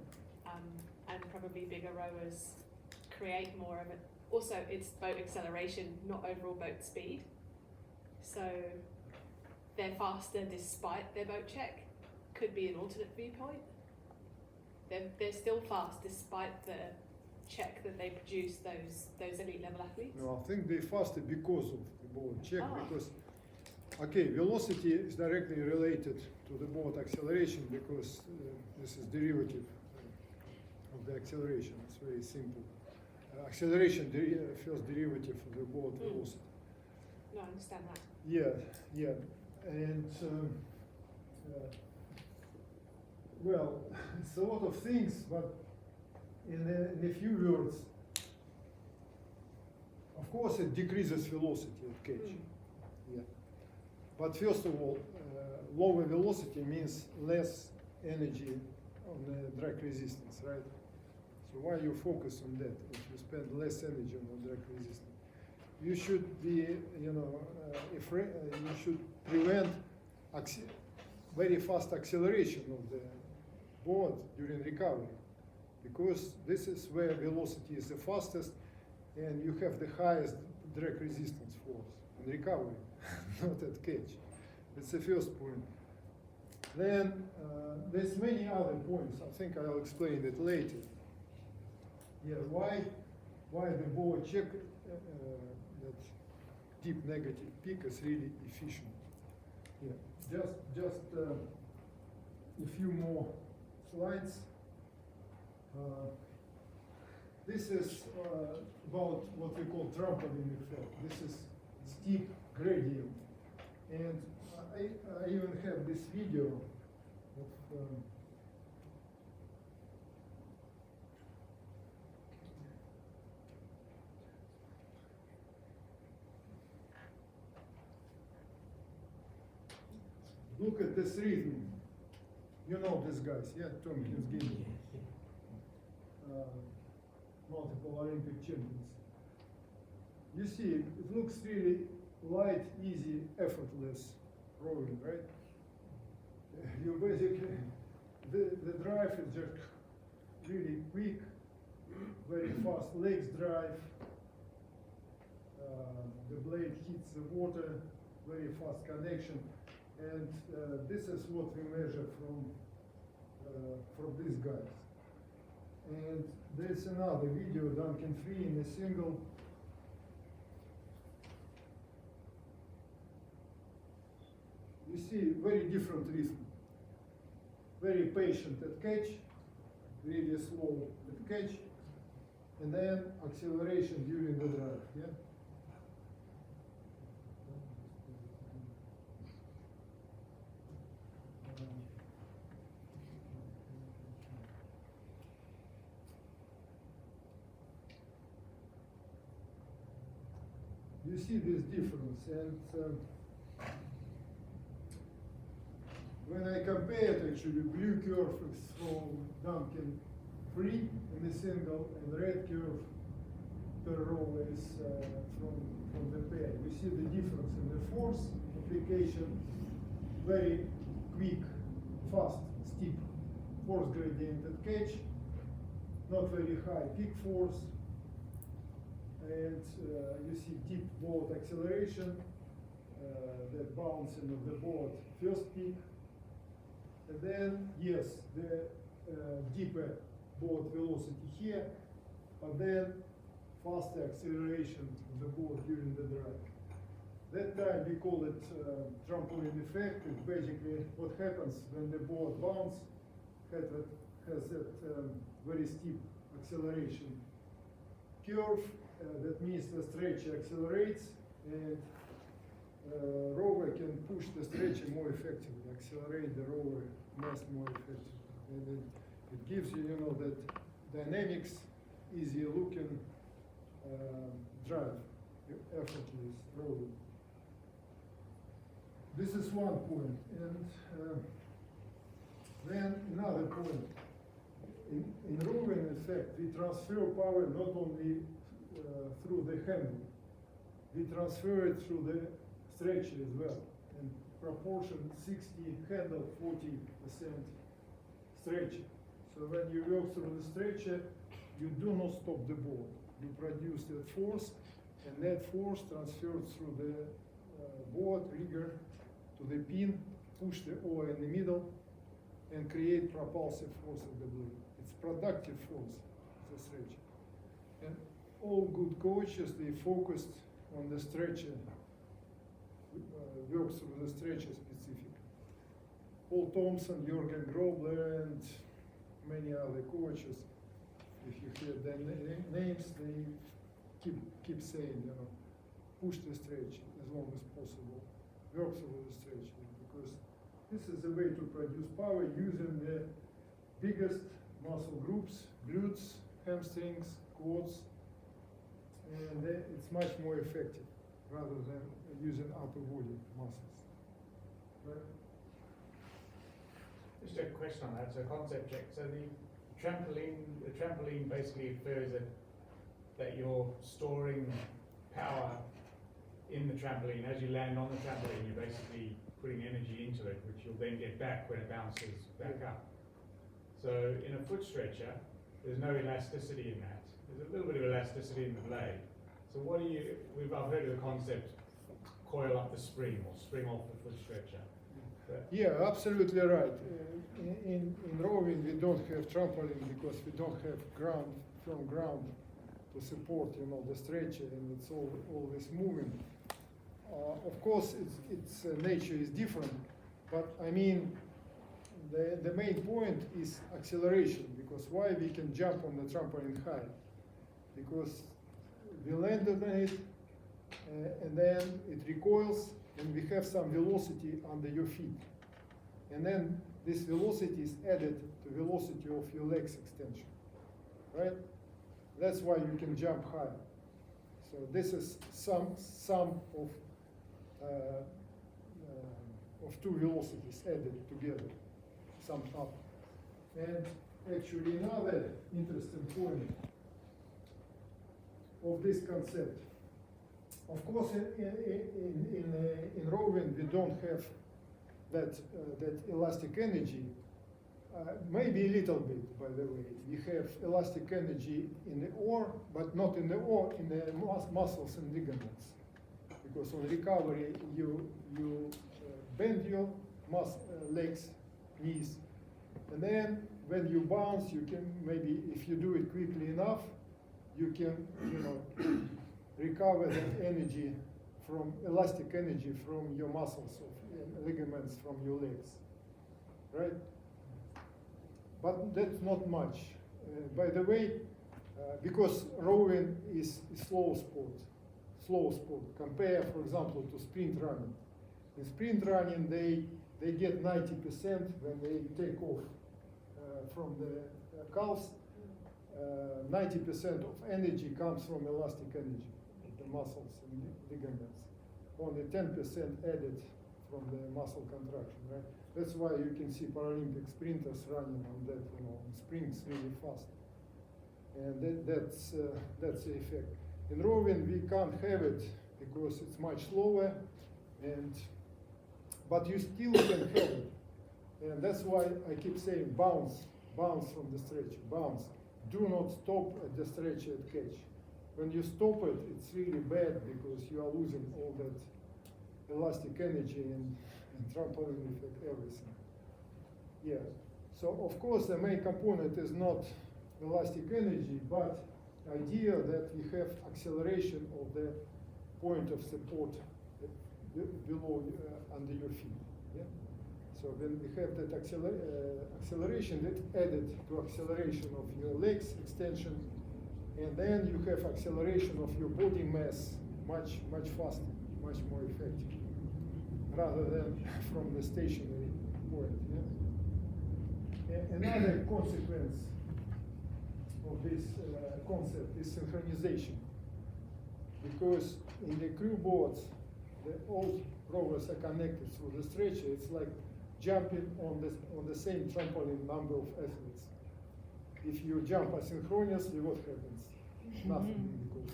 And probably bigger rowers create more of it. Also, it's boat acceleration, not overall boat speed. So they're faster despite their boat check. Could be an alternate viewpoint. They're still fast despite the check that they produce, those elite level athletes. No, I think they faster because of the board check, Ah. because okay, velocity is directly related to the board acceleration because this is derivative of the acceleration. It's very simple. Acceleration, first derivative of the board velocity. No, I understand that. Yeah, and well, it's a lot of things, but in a few words, of course, it decreases velocity at catch. Yeah, but first of all, lower velocity means less energy on the drag resistance, right? So why you focus on that? If you spend less energy on the drag resistance, you should be, you should prevent very fast acceleration of the board during recovery, because this is where velocity is the fastest, and you have the highest drag resistance force in recovery, not at catch. That's the first point. Then there's many other points. I think I'll explain it later. Yeah, why the board check that deep negative peak is really efficient. Yeah, just a few more slides. This is about what we call trampoline effect. This is steep gradient, and I even have this video of look at this rhythm. You know these guys, yeah? Tommy Hinsgini. Multiple Olympic champions. You see, it looks really light, easy, effortless rowing, right? You basically, the drive is just really quick, very fast legs drive. The blade hits the water, very fast connection. And this is what we measure from these guys. And there's another video, Duncan Free in a single. You see very different rhythm. Very patient at catch, really slow at catch, and then acceleration during the drive, yeah? You see this difference, and when I compared actually blue curve is from Duncan Free in the single, and red curve per row is from the pair. You see the difference in the force application very quick, fast, steep force gradiented catch, not very high peak force, and you see deep board acceleration, that bouncing of the board first peak, and then yes, the deeper board velocity here, but then faster acceleration of the board during the drag. That time we call it trampoline effect. It's basically what happens when the board bounces, has that very steep acceleration curve. That means the stretcher accelerates, and rover can push the stretcher more effectively, accelerate the rover mass more effectively. And it gives you, that dynamics, easy looking drive, effortless rover. This is one point. And then another point. In roving effect, we transfer power not only through the handle, we transfer it through the stretcher as well. In proportion 60 handle, 40% stretcher. So when you work through the stretcher, you do not stop the board. You produce that force, and that force transfers through the board rigger to the pin, push the ore in the middle, and create propulsive force of the blade. It's productive force, the stretcher. And all good coaches, they focused on the stretcher, work through the stretcher specific. Paul Thompson, Jürgen Grobler, and many other coaches, if you hear their names, they keep saying, push the stretcher as long as possible, work through the stretcher, because this is the way to produce power using the biggest muscle groups, glutes, hamstrings, quads, and it's much more effective rather than using upper body muscles. Right? Just a question on that, so concept check. So the trampoline basically infers that you're storing power in the trampoline. As you land on the trampoline, you're basically putting energy into it, which you'll then get back when it bounces back up. So in a foot stretcher, there's no elasticity in that. There's a little bit of elasticity in the blade. So I've heard of the concept, coil up the spring or spring off the foot stretcher. Yeah, absolutely right. In rowing, we don't have trampoline because we don't have firm ground to support, the stretcher, and it's always moving. Of course, its nature is different, but I mean, the main point is acceleration, because why we can jump on the trampoline high? Because we landed on it, and then it recoils, and we have some velocity under your feet. And then this velocity is added to velocity of your legs extension, right? That's why you can jump high. So this is sum of two velocities added together, summed up. And actually another interesting point of this concept. Of course, in rowing, we don't have that elastic energy. Maybe a little bit, by the way. We have elastic energy in the oar, but not in the oar, in the muscles and ligaments. Because on recovery, you bend your legs, knees, and then when you bounce, you can maybe, if you do it quickly enough, you can, recover that energy from elastic energy from your muscles, ligaments from your legs, right? But that's not much. By the way, because rowing is slow sport. Compare, for example, to sprint running. In sprint running, they get 90% when they take off from the calves. 90% of energy comes from elastic energy, the muscles and ligaments. Only 10% added from the muscle contraction, right? That's why you can see Paralympic sprinters running on that, on springs really fast. And that's the effect. In rowing, we can't have it because it's much slower, and but you still can help it. And that's why I keep saying bounce from the stretcher, bounce. Do not stop at the stretcher at catch. When you stop it, it's really bad because you are losing all that elastic energy and trampoline effect, everything. Yeah. So of course the main component is not elastic energy, but idea that we have acceleration of the point of support below under your feet. Yeah? So when we have that acceleration, that added to acceleration of your legs extension, and then you have acceleration of your body mass much faster, much more effective, rather than from the stationary point. Yeah? Another consequence of this concept is synchronization, because in the crew boats, all rowers are connected through the stretcher. It's like jumping on the same trampoline number of athletes. If you jump asynchronously, what happens? Nothing, because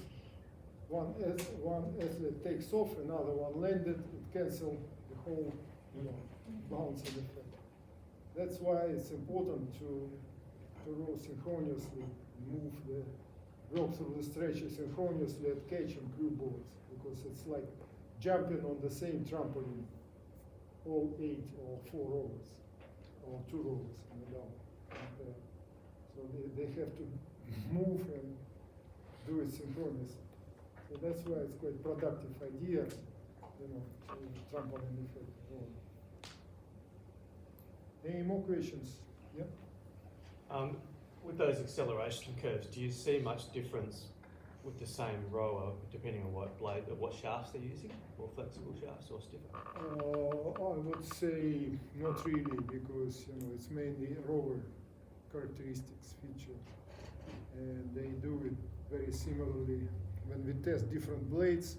one athlete takes off, another one landed, it cancels the whole bouncing effect. That's why it's important to row synchronously, move the rope through the stretcher synchronously at catch and crew boards, because it's like jumping on the same trampoline, all 8 or 4 rowers, or 2 rowers on the down. So they have to move and do it synchronously. So that's why it's quite productive idea, trampoline effect. Any more questions? Yeah. With those acceleration curves, do you see much difference with the same rower depending on what shafts they're using, or flexible shafts or stiffer? I would say not really, because it's mainly rower characteristics, feature, and they do it very similarly. When we test different blades,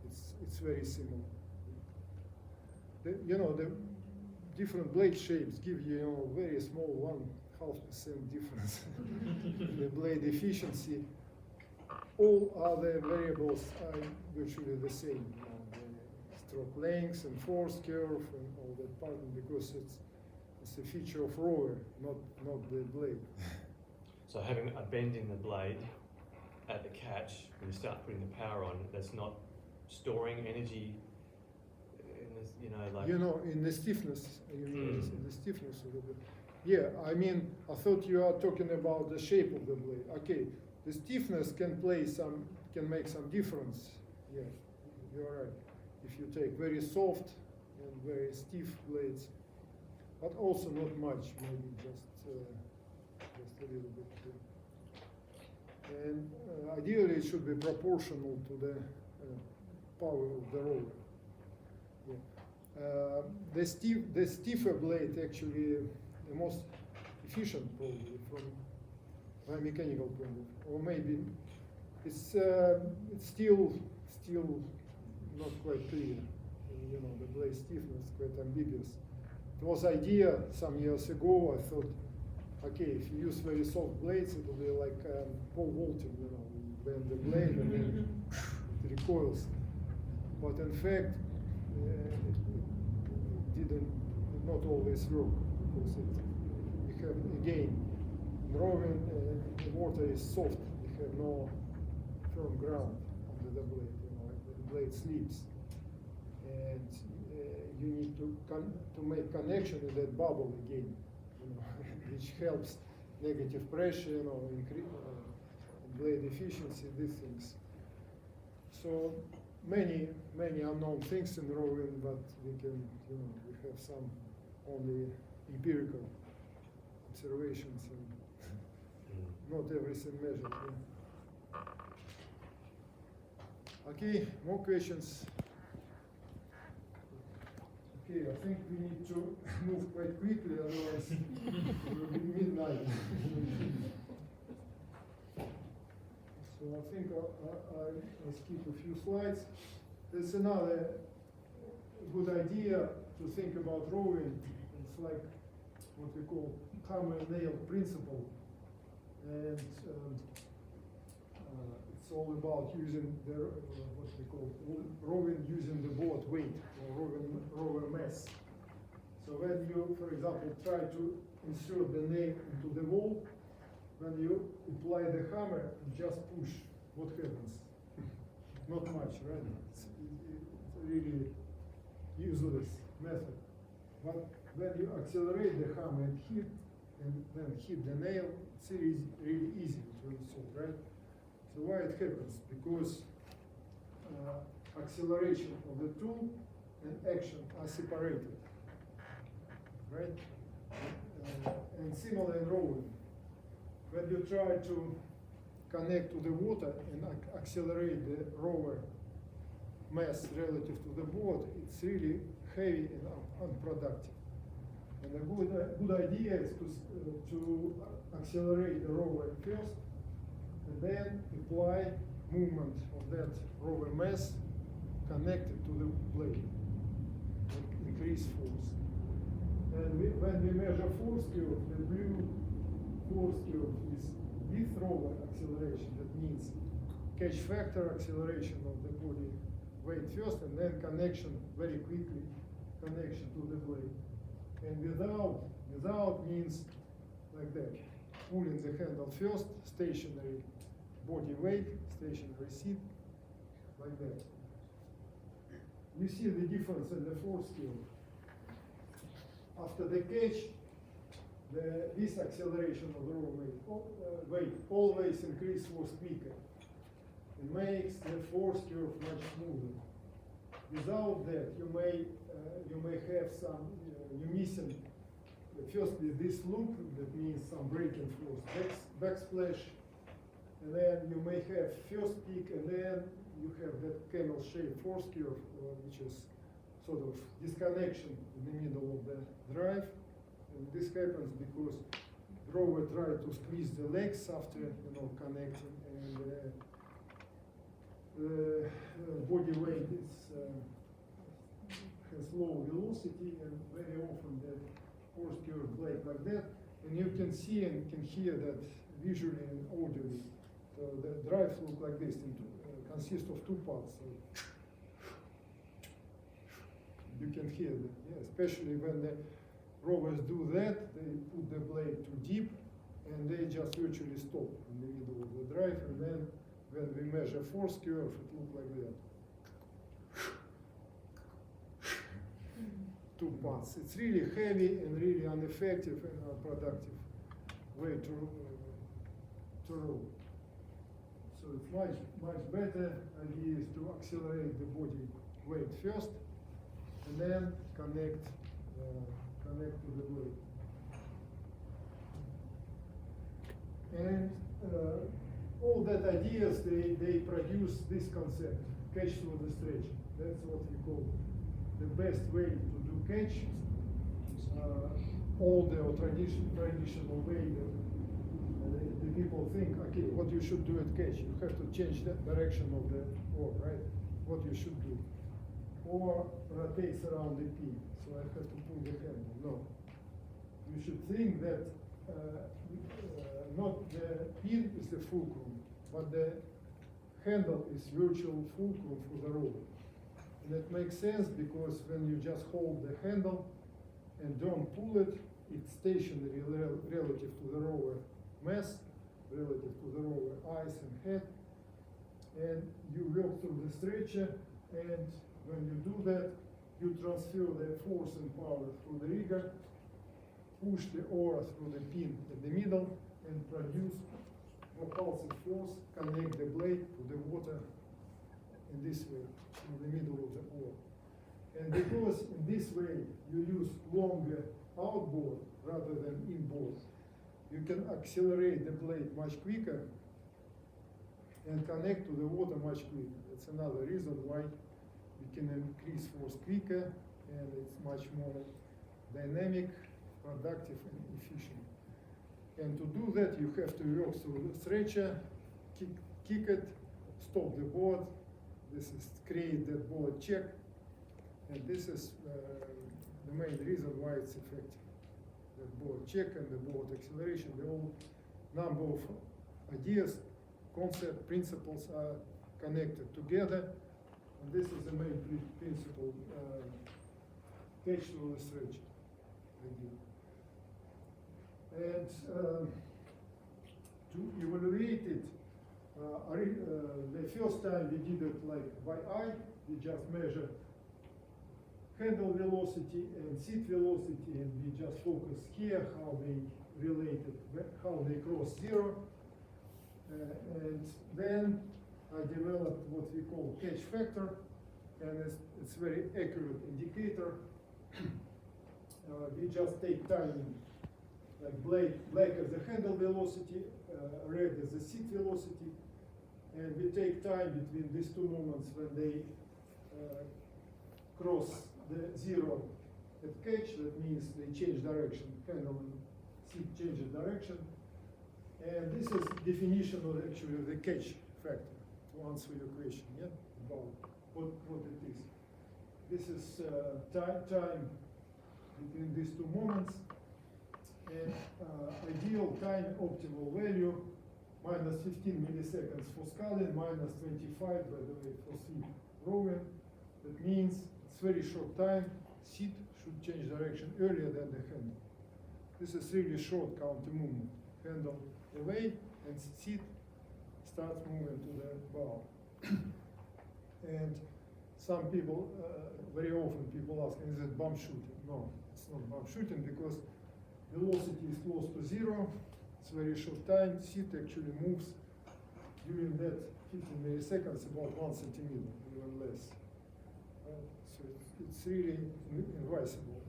it's very similar. The different blade shapes give you very small 0.5% difference in the blade efficiency. All other variables are virtually the same. The stroke length and force curve and all that pattern, because it's a feature of rower, not the blade. So having a bend in the blade at the catch, when you start putting the power on, that's not storing energy in the stiffness, in the stiffness of the blade. Yeah, I mean, I thought you are talking about the shape of the blade. Okay, the stiffness can make some difference. Yeah, you're right. If you take very soft and very stiff blades, but also not much, maybe just a little bit. And ideally, it should be proportional to the power of the roller. Yeah. The stiffer blade actually the most efficient, probably, from biomechanical point of view, or maybe it's still not quite clear. The blade stiffness quite ambiguous. It was idea some years ago. I thought, okay, if you use very soft blades, it will be like pole vaulting. You bend the blade and then it recoils. But in fact, it did not always work, because you have, again, in rowing, the water is soft. You have no firm ground under the blade. The blade slips, and you need to make connection with that bubble again, which helps negative pressure, increase blade efficiency, these things. So many unknown things in rowing, but we have some only empirical observations and not everything measured. Yeah. Okay, more questions? Okay, I think we need to move quite quickly, otherwise it will be midnight. So I think I'll skip a few slides. There's another good idea to think about rowing. It's like what we call hammer and nail principle, and it's all about using the what we call rowing using the board weight or rower mass. So when you, for example, try to insert the nail into the wall, when you apply the hammer, you just push. What happens? Not much, right? It's a really useless method. But when you accelerate the hammer and then hit the nail, it's really easy to insert, right? So why it happens? Because acceleration of the tool and action are separated, right? And similar in rowing. When you try to connect to the water and accelerate the rower mass relative to the board, it's really heavy and unproductive. And a good idea is to accelerate the rower first, and then apply movement of that rower mass connected to the blade, and increase force. And when we measure force curve, the blue force curve is with roller acceleration. That means catch factor acceleration of the body weight first, and then connection very quickly, connection to the blade. And without means like that, pulling the handle first, stationary body weight, stationary seat, like that. You see the difference in the force curve. After the catch, this acceleration of the rower weight always increase force quicker. It makes the force curve much smoother. Without that, you may have some you're missing. Firstly, this loop, that means some braking force, backsplash, and then you may have first peak, and then you have that camel-shaped force curve, which is sort of disconnection in the middle of the drive. And this happens because the rower tries to squeeze the legs after connecting, and the body weight has low velocity, and very often the force curve like that, and you can see and can hear that visually and audibly. So the drives look like this. Consists of two parts. So you can hear that, yeah, especially when the rowers do that, they put the blade too deep, and they just virtually stop in the middle of the drive, and then when we measure force curve, it looks like that. Two parts. It's really heavy and really ineffective and unproductive way to row. So it's much better idea is to accelerate the body weight first, and then connect to the blade. And all that ideas they produce this concept, catch through the stretching. That's what we call the best way to do catch. Older or traditional way that the people think, okay, what you should do at catch, you have to change the direction of the oar, right? What you should do. Or rotates around the pin, so I have to pull the handle. No. You should think that not the pin is the fulcrum, but the handle is virtual fulcrum for the rower. And that makes sense because when you just hold the handle and don't pull it, it's stationary relative to the rower mass, relative to the rower eyes and head. And you work through the stretcher, and when you do that, you transfer the force and power through the rigger, push the oar through the pin in the middle, and produce propulsive force, connect the blade to the water in this way, in the middle of the oar. And because in this way you use longer outboard rather than inboard, you can accelerate the blade much quicker and connect to the water much quicker. That's another reason why we can increase force quicker, and it's much more dynamic, productive, and efficient. And to do that, you have to work through the stretcher, kick it, stop the board. This is create that board check, and this is the main reason why it's effective. The board check and the board acceleration, the whole number of ideas concept principles are connected together, and this is the main principle, catch through the stretch idea. And to evaluate it, the first time we did it like by eye, we just measure handle velocity and seat velocity, and we just focus here how they related, how they cross zero. And then I developed what we call catch factor, and it's very accurate indicator. We just take timing, like black as the handle velocity, red as the seat velocity, and we take time between these two moments when they cross the zero at catch. That means they change direction, handle and seat changes direction. And this is definition of actually the catch factor, to answer your question, yeah, about what it is. This is time between these two moments, and ideal time optimal value, minus 15 milliseconds for sculling, minus 25, by the way, for seat rowing. That means it's very short time. Seat should change direction earlier than the handle. This is really short counter movement. Handle away and seat starts moving to the bow. And some people, very often people ask, is it bump shooting? No, it's not bump shooting, because velocity is close to zero. It's very short time. Seat actually moves during that 15 milliseconds about 1 centimeter, even less. So it's really invisible.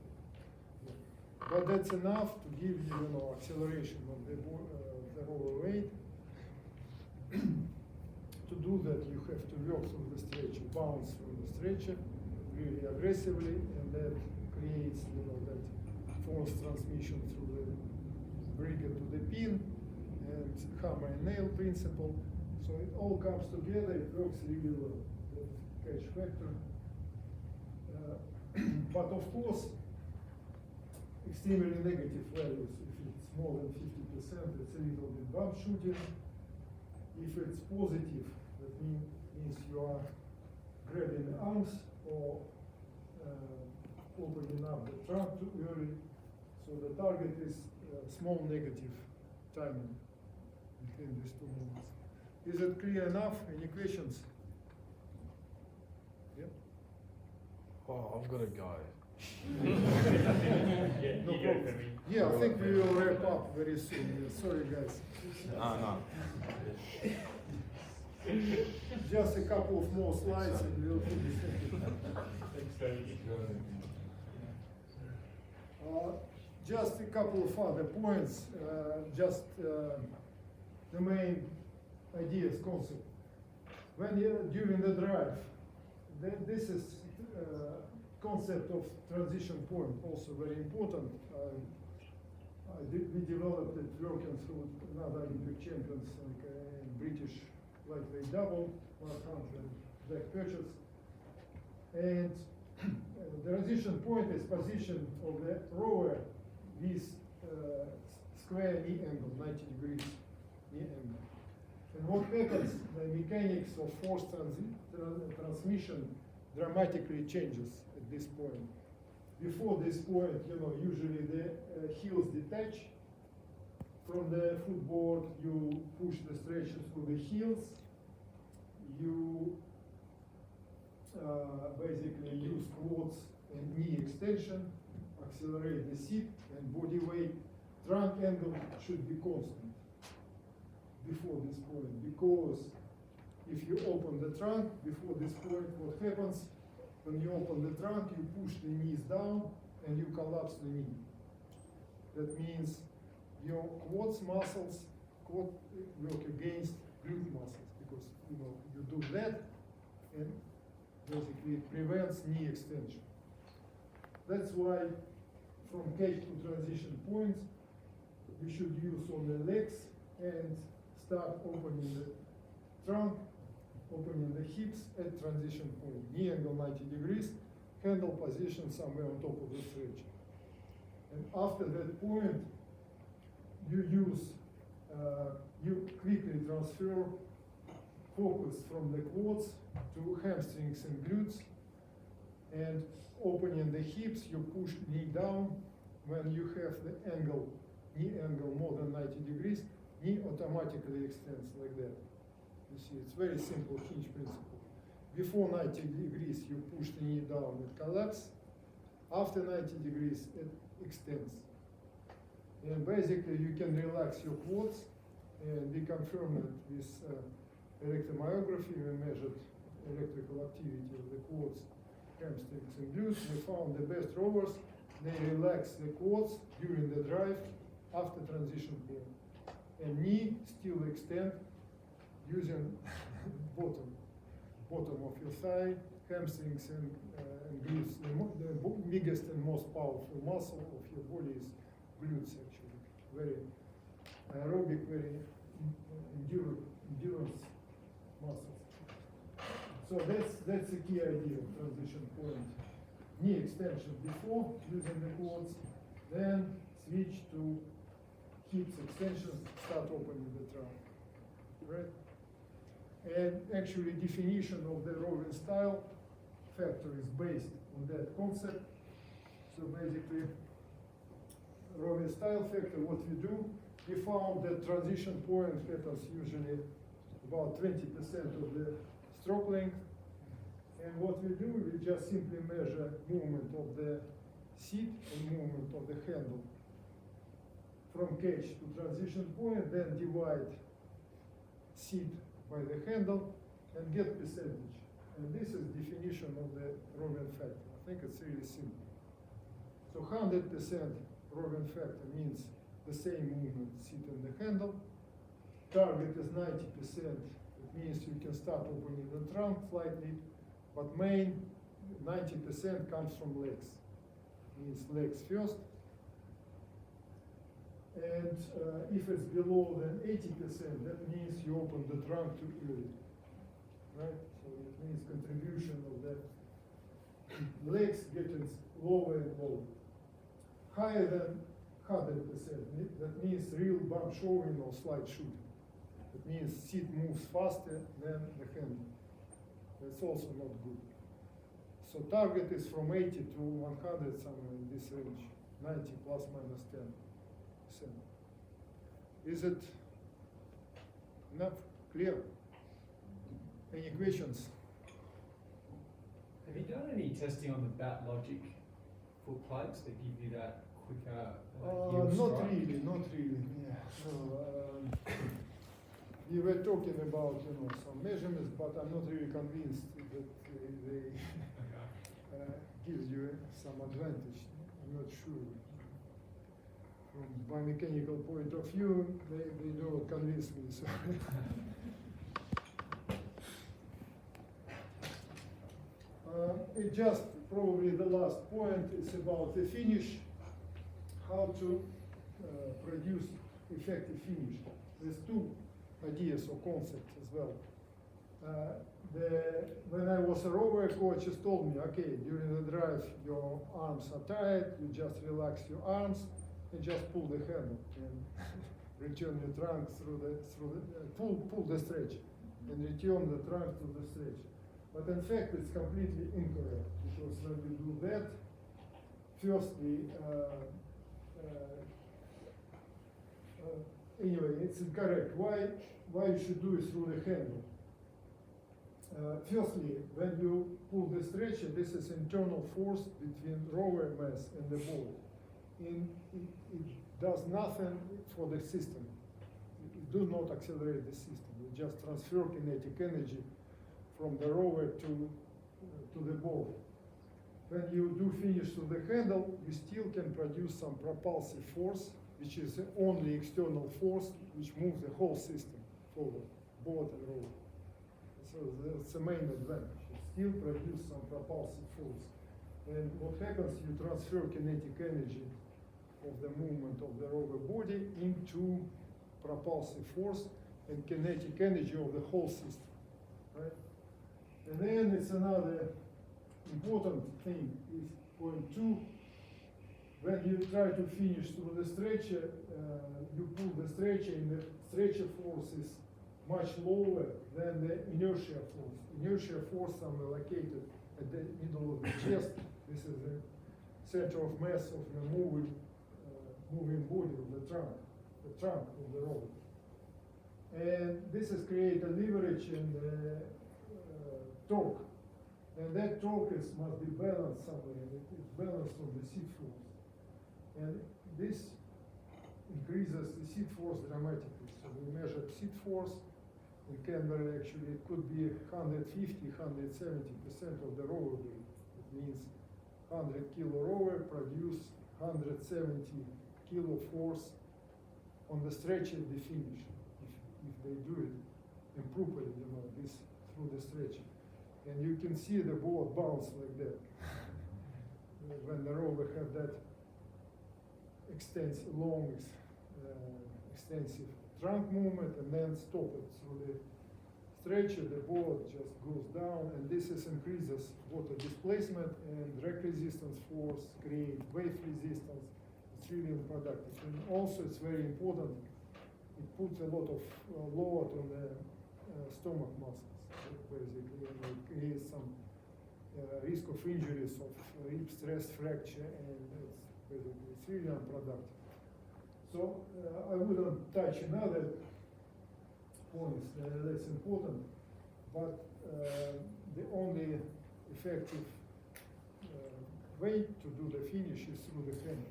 But that's enough to give you, acceleration of the roller weight. To do that, you have to work through the stretcher, bounce through the stretcher really aggressively, and that creates, that force transmission through the brigade to the pin, and hammer and nail principle. So it all comes together. It works really well. The catch factor. But of course, extremely negative values. If it's more than 50%, it's a little bit bump shooting. If it's positive, that means you are grabbing the arms or opening up the trunk too early. So the target is small negative timing between these two moments. Is it clear enough? Any questions? Yep. Oh, I've got to go. No problem. Yeah, I think we will wrap up very soon. Sorry, guys. No. Just a couple of more slides and we'll finish. Just a couple of other points. The main ideas, concept. When during the drive, this is concept of transition point, also very important. We developed it working through another Olympic champions, like British lightweight double, 100 back perches. And the transition point is position of the rower with square knee angle, 90 degrees knee angle. And what happens, the mechanics of force transmission dramatically changes at this point. Before this point, usually the heels detach from the footboard. You push the stretcher through the heels. You basically use quads and knee extension, accelerate the seat and body weight. Trunk angle should be constant before this point, because if you open the trunk before this point, what happens? When you open the trunk, you push the knees down and you collapse the knee. That means your quads muscles work against glute muscles, because you do that and basically it prevents knee extension. That's why from catch to transition points, you should use on the legs and start opening the trunk, opening the hips at transition point. Knee angle 90 degrees, handle position somewhere on top of the stretcher. And after that point, you quickly transfer focus from the quads to hamstrings and glutes, and opening the hips, you push knee down. When you have the angle, knee angle more than 90 degrees, knee automatically extends like that. You see, it's very simple hinge principle. Before 90 degrees, you push the knee down, it collapses. After 90 degrees, it extends. And basically, you can relax your quads, and we confirmed it with electromyography. We measured electrical activity of the quads, hamstrings, and glutes. We found the best rowers. They relax the quads during the drive after transition point. And knee still extend using bottom of your thigh, hamstrings, and glutes. The biggest and most powerful muscle of your body is glutes, actually. Very aerobic, very endurance muscles. So that's the key idea of transition point. Knee extension before using the quads, then switch to hips extension, start opening the trunk, right? And actually definition of the rowing style factor is based on that concept. So basically, rowing style factor, what we do, we found that transition point happens usually about 20% of the stroke length. And what we do, we just simply measure movement of the seat and movement of the handle from catch to transition point, then divide seat by the handle and get percentage. And this is definition of the rowing factor. I think it's really simple. So 100% rowing factor means the same movement, seat and the handle. Target is 90%. It means you can start opening the trunk slightly. But main 90% comes from legs. Means legs first. And if it's below than 80%, that means you open the trunk too early. Right? So it means contribution of that legs getting lower and lower. Higher than 100%, that means real bump showing or slide shooting. It means seat moves faster than the handle. That's also not good. So target is from 80 to 100, somewhere in this range, 90 plus minus 10%. Is it enough? Clear? Any questions? Have you done any testing on the bat logic foot plates that give you that quicker heel Not strike? really, not really. Yeah. So, we were talking about some measurements, but I'm not really convinced that they gives you some advantage. I'm not sure. From biomechanical point of view, they don't convince me. So. It just probably the last point is about the finish, how to produce effective finish. There's two ideas or concepts as well. When I was a rower, coaches told me, okay, during the drive, your arms are tired, you just relax your arms and just pull the handle and return your trunk pull the stretch and return the trunk to the stretch. But in fact, it's completely incorrect because when you do that, firstly, anyway, it's incorrect. Why you should do it through the handle? Firstly, when you pull the stretcher, this is internal force between rower mass and the ball. It does nothing for the system. It does not accelerate the system. It just transfers kinetic energy from the rower to the ball. When you do finish to the handle, you still can produce some propulsive force, which is the only external force which moves the whole system forward, board and rower. So that's the main advantage. You still produce some propulsive force. And what happens, you transfer kinetic energy of the movement of the rover body into propulsive force and kinetic energy of the whole system, right? And then it's another important thing is point 2. When you try to finish through the stretcher, you pull the stretcher and the stretcher force is much lower than the inertia force. Inertia force somewhere located at the middle of the chest. This is the center of mass of the moving body of the trunk of the rover. And this has created a leverage and torque. And that torque must be balanced somewhere. It's balanced on the seat force. And this increases the seat force dramatically. So we measured seat force in Canberra. Actually, it could be 150, 170% of the rover weight. It means 100 kilo rover produce 170 kilo force on the stretch at the finish. If they do it improperly, this through the stretch. And you can see the board bounce like that. When the rover have that extensive trunk movement and then stop it through the stretcher, the board just goes down, and this increases water displacement and drag resistance force, create wave resistance. It's really unproductive. And also it's very important, it puts a lot of load on the stomach muscles, basically, and it creates some risk of injuries of rib stress fracture, and it's really unproductive. So I wouldn't touch another points that's important, but the only effective way to do the finish is through the hand.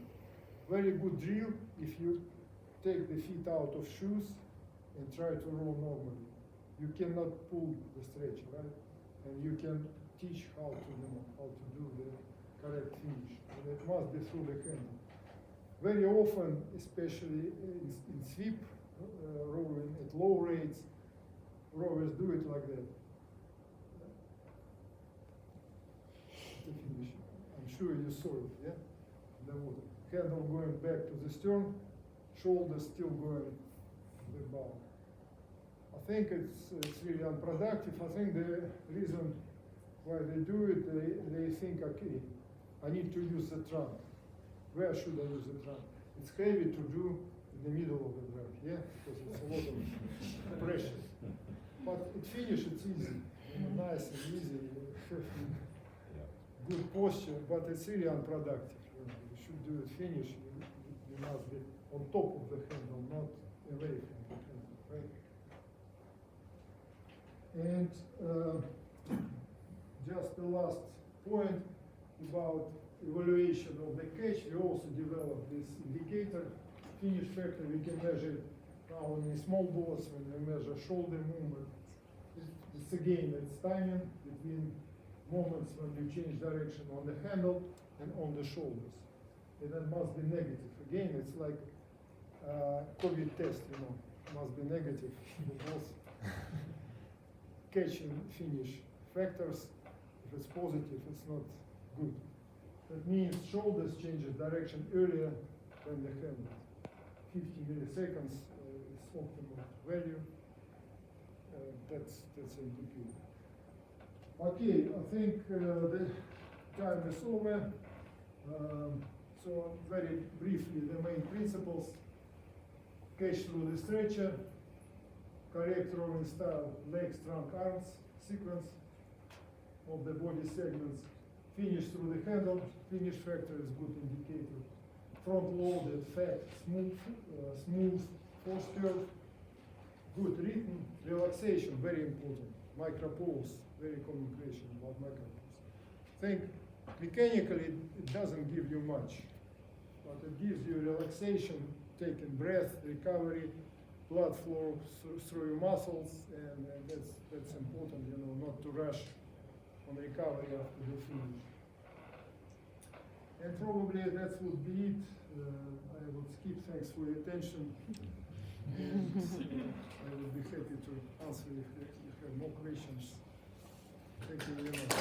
Very good drill if you take the feet out of shoes and try to roll normally. You cannot pull the stretch, right? And you can teach how to do the correct finish. And it must be through the hand. Very often, especially in sweep rowing at low rates, rowers do it like that. The finish. I'm sure you saw it, yeah? The water. Handle going back to the stern, shoulder still going to the bow. I think it's really unproductive. I think the reason why they do it, they think, okay, I need to use the trunk. Where should I use the trunk? It's heavy to do in the middle of the drag, yeah? Because it's a lot of pressure. But it finishes, it's easy, nice and easy, good posture, but it's really unproductive. You should do it finish, you must be on top of the handle, not away from the handle, right? And just the last point about evaluation of the catch, we also developed this indicator, finish factor. We can measure it now in small boats when we measure shoulder movement. It's again, it's timing between moments when you change direction on the handle and on the shoulders. And that must be negative. Again, it's like COVID test, must be negative. Both catch and finish factors. If it's positive, it's not good. That means shoulders changes direction earlier than the handle. 50 milliseconds is optimal value. That's an indicator. Okay, I think the time is over. So very briefly, the main principles: catch through the stretcher, correct rowing style, legs, trunk, arms, sequence of the body segments, finish through the handle, finish factor is good indicator, front loaded, fat, smooth force curve, good rhythm, relaxation, very important, micropulse, very common question about micropulse. Think mechanically it doesn't give you much, but it gives you relaxation, taking breath, recovery, blood flow through your muscles, and that's important, not to rush on recovery after the finish. And probably that would be it. I would skip. Thanks for your attention. And I would be happy to answer if you have more questions. Thank you very much.